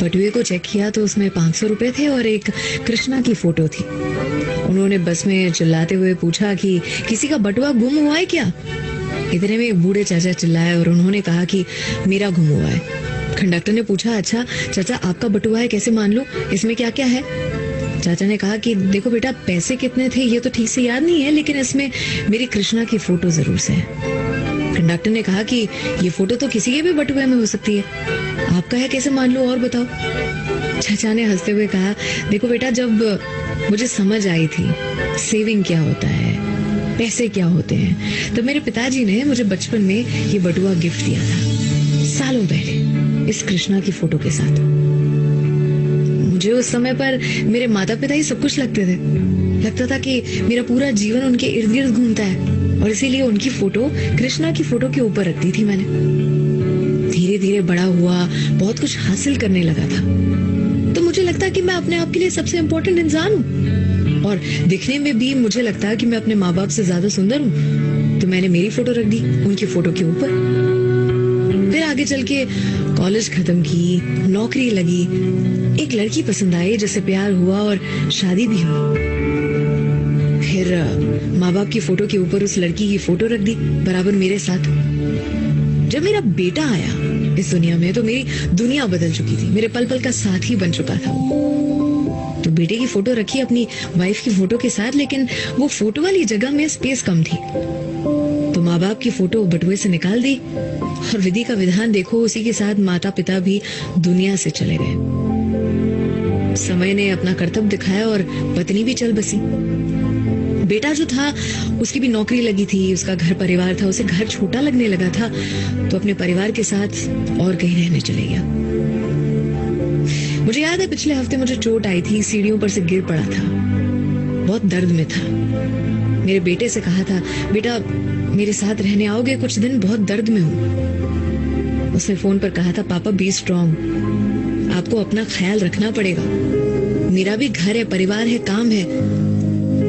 बटुए को चेक किया तो उसमें 500 रुपए थे और एक कृष्णा की फोटो थी। उन्होंने बस में चिल्लाते हुए पूछा कि किसी का बटुआ गुम हुआ है क्या? इतने में एक बूढ़े चाचा चिल्लाए और उन्होंने कहा कि मेरा गुम हुआ है। कंडक्टर ने पूछा, अच्छा चाचा आपका बटुआ है, कैसे मान लो, इसमें क्या क्या है? चाचा ने कहा कि देखो बेटा, पैसे कितने थे ये तो ठीक से याद नहीं है, लेकिन इसमें मेरी कृष्णा की फोटो जरूर से है। कंडक्टर ने कहा कि ये फोटो तो किसी के भी बटुए में हो सकती है, आपका है कैसे मान लो और बताओ। चाचा ने हंसते हुए कहा, देखो बेटा, जब मुझे समझ आई थी सेविंग क्या होता है, पैसे क्या होते हैं, तो मेरे पिताजी ने मुझे बचपन में ये बटुआ गिफ्ट दिया था, सालों पहले, इस कृष्णा की फोटो के साथ। मुझे उस समय पर मेरे माता पिता ही सब कुछ लगते थे। लगता था कि मेरा पूरा जीवन उनके इर्द गिर्द घूमता है, और इसीलिए उनकी फोटो कृष्णा की फोटो के ऊपर रख दी थी मैंने। धीरे धीरे बड़ा हुआ, बहुत कुछ हासिल करने लगा था, तो मुझे लगता कि मैं अपने आप के लिए सबसे इम्पोर्टेंट इंसान हूँ, और दिखने में भी मुझे लगता है कि मैं अपने माँ बाप से ज्यादा सुंदर हूँ, तो मैंने मेरी फोटो रख दी उनकी फोटो के ऊपर। फिर आगे चल के कॉलेज खत्म की, नौकरी लगी, एक लड़की पसंद आई जिससे प्यार हुआ और शादी भी हुई। फिर माँ बाप की फोटो के ऊपर उस लड़की की फोटो रख दी बराबर मेरे साथ। जब मेरा बेटा आया इस दुनिया में तो मेरी दुनिया बदल चुकी थी, मेरे पल पल का साथी बन चुका था वो। तो बेटे की फोटो रखी अपनी वाइफ की फोटो के साथ, लेकिन वो फोटो वाली जगह में स्पेस कम थी, तो माँ बाप की फोटो बटुए से निकाल दी और विधि का विधान देखो, उसी के साथ माता पिता भी दुनिया से चले गए। समय ने अपना कर्तव्य दिखाया और पत्नी भी चल बसी। बेटा जो था उसकी भी नौकरी लगी थी, उसका घर परिवार था, उसे घर छोटा लगने लगा था तो अपने परिवार के साथ और कहीं रहने चले गया। मुझे याद है पिछले हफ्ते मुझे चोट आई थी, सीढ़ियों पर से गिर पड़ा था, बहुत दर्द में था। मेरे बेटे से कहा था, बेटा मेरे साथ रहने आओगे कुछ दिन, बहुत दर्द में हूं। उसने फोन पर कहा था, पापा बी स्ट्रांग, आपको अपना ख्याल रखना पड़ेगा, मेरा भी घर है, परिवार है, काम है,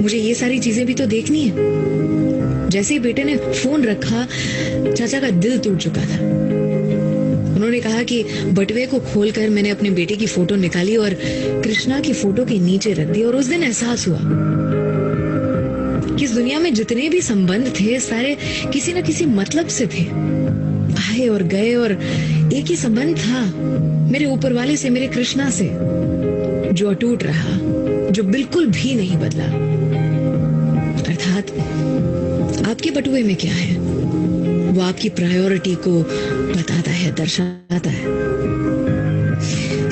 मुझे ये सारी चीजें भी तो देखनी है। जैसे ही बेटे ने फोन रखा चाचा का दिल टूट चुका था। उन्होंने कहा कि बटुए को खोलकर मैंने अपने बेटे की फोटो निकाली और कृष्णा की फोटो के नीचे रख दी, और उस दिन एहसास हुआ कि इस दुनिया में जितने भी संबंध थे सारे किसी न किसी मतलब से थे, आए और गए, और एक ही संबंध था मेरे ऊपर वाले से, मेरे कृष्णा से, जो अटूट रहा, जो बिल्कुल भी नहीं बदला। अर्थात आपके बटुए में क्या है वो आपकी प्रायोरिटी को बताता है, दर्शाता है।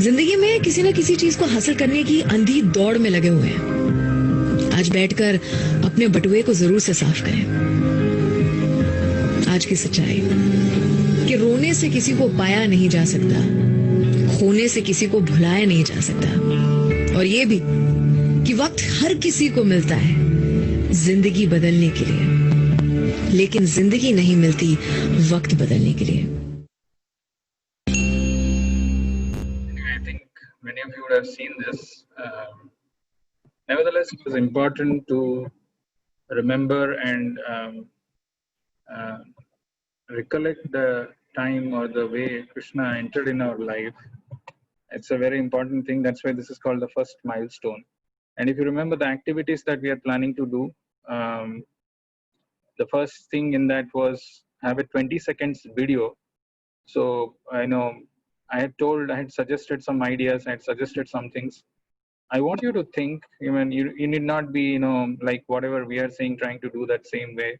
जिंदगी में किसी न किसी चीज को हासिल करने की अंधी दौड़ में लगे हुए हैं। आज बैठकर अपने बटुए को जरूर से साफ करें। आज की सच्चाई कि रोने से किसी को पाया नहीं जा सकता, खोने से किसी को भुलाया नहीं जा सकता, और ये भी कि वक्त हर किसी को मिलता है जिंदगी बदलने के लिए, लेकिन जिंदगी नहीं मिलती वक्त बदलने के लिए। I think many of you would have seen this. Nevertheless, it is important to remember and recollect the time or the way Krishna entered in our life. It's a very important thing. That's why this is called the first milestone. And if you remember the activities that we are planning to do, the first thing in that was have a 20 seconds video. So I know I had suggested some ideas, I had suggested some things. I want you to think, even you need not be, like whatever we are saying, trying to do that same way,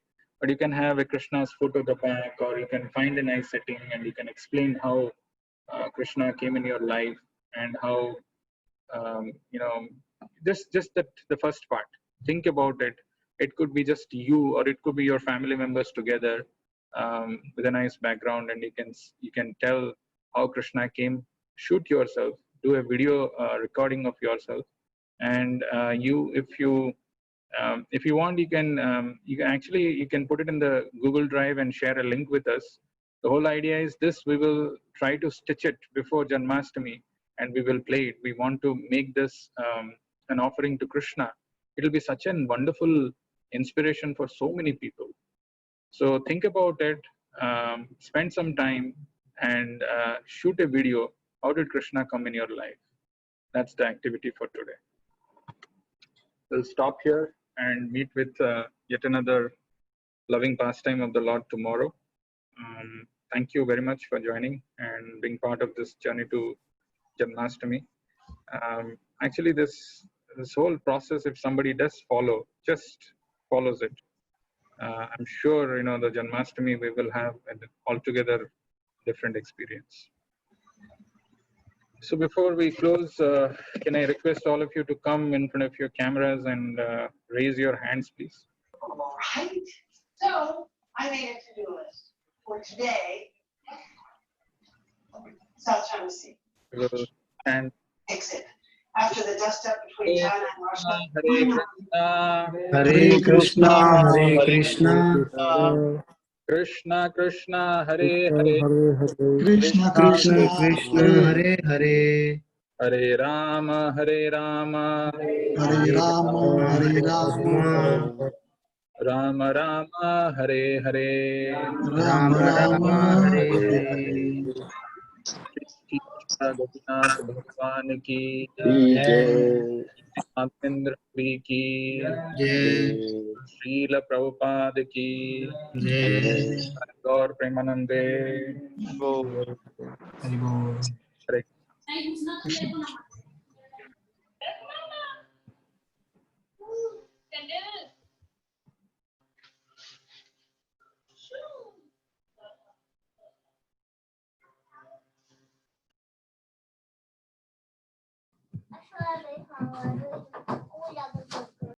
but you can have a Krishna's photo at the back, or you can find a nice setting and you can explain how Krishna came in your life and how, just that the first part. Think about it. It could be just you, or it could be your family members together with a nice background, and you can tell how Krishna came. Shoot yourself, do a video recording of yourself, and if you want, you can put it in the Google Drive and share a link with us. The whole idea is this: we will try to stitch it before Janmashtami, and we will play it. We want to make this an offering to Krishna. It will be such a wonderful inspiration for so many people. So think about it, spend some time and shoot a video. How did Krishna come in your life? That's the activity for today. We'll stop here and meet with yet another loving pastime of the Lord tomorrow. Thank you very much for joining and being part of this journey to Janmashtami. Actually, this whole process, if somebody does just follows it, I'm sure the Janmashtami we will have an altogether different experience. So before we close, can I request all of you to come in front of your cameras and raise your hands, please? All right. So I made a to-do list for today. South China Sea. We will stand. Exit. After the dust up between China and Russia. Hare Krishna, Hare Krishna, Krishna Krishna, Hare Hare, Krishna Krishna, Krishna Hare Hare, Hare Rama, Hare Rama, Hare Rama, Hare Rama, Rama Rama, Hare Hare, Rama Rama, Hare Hare. Gopinath भगवान की, नागेंद्र पुरी की, जय श्रील प्रभुपाद की, जय गौर प्रेमानंदे। हरि बोल। हरे Actually,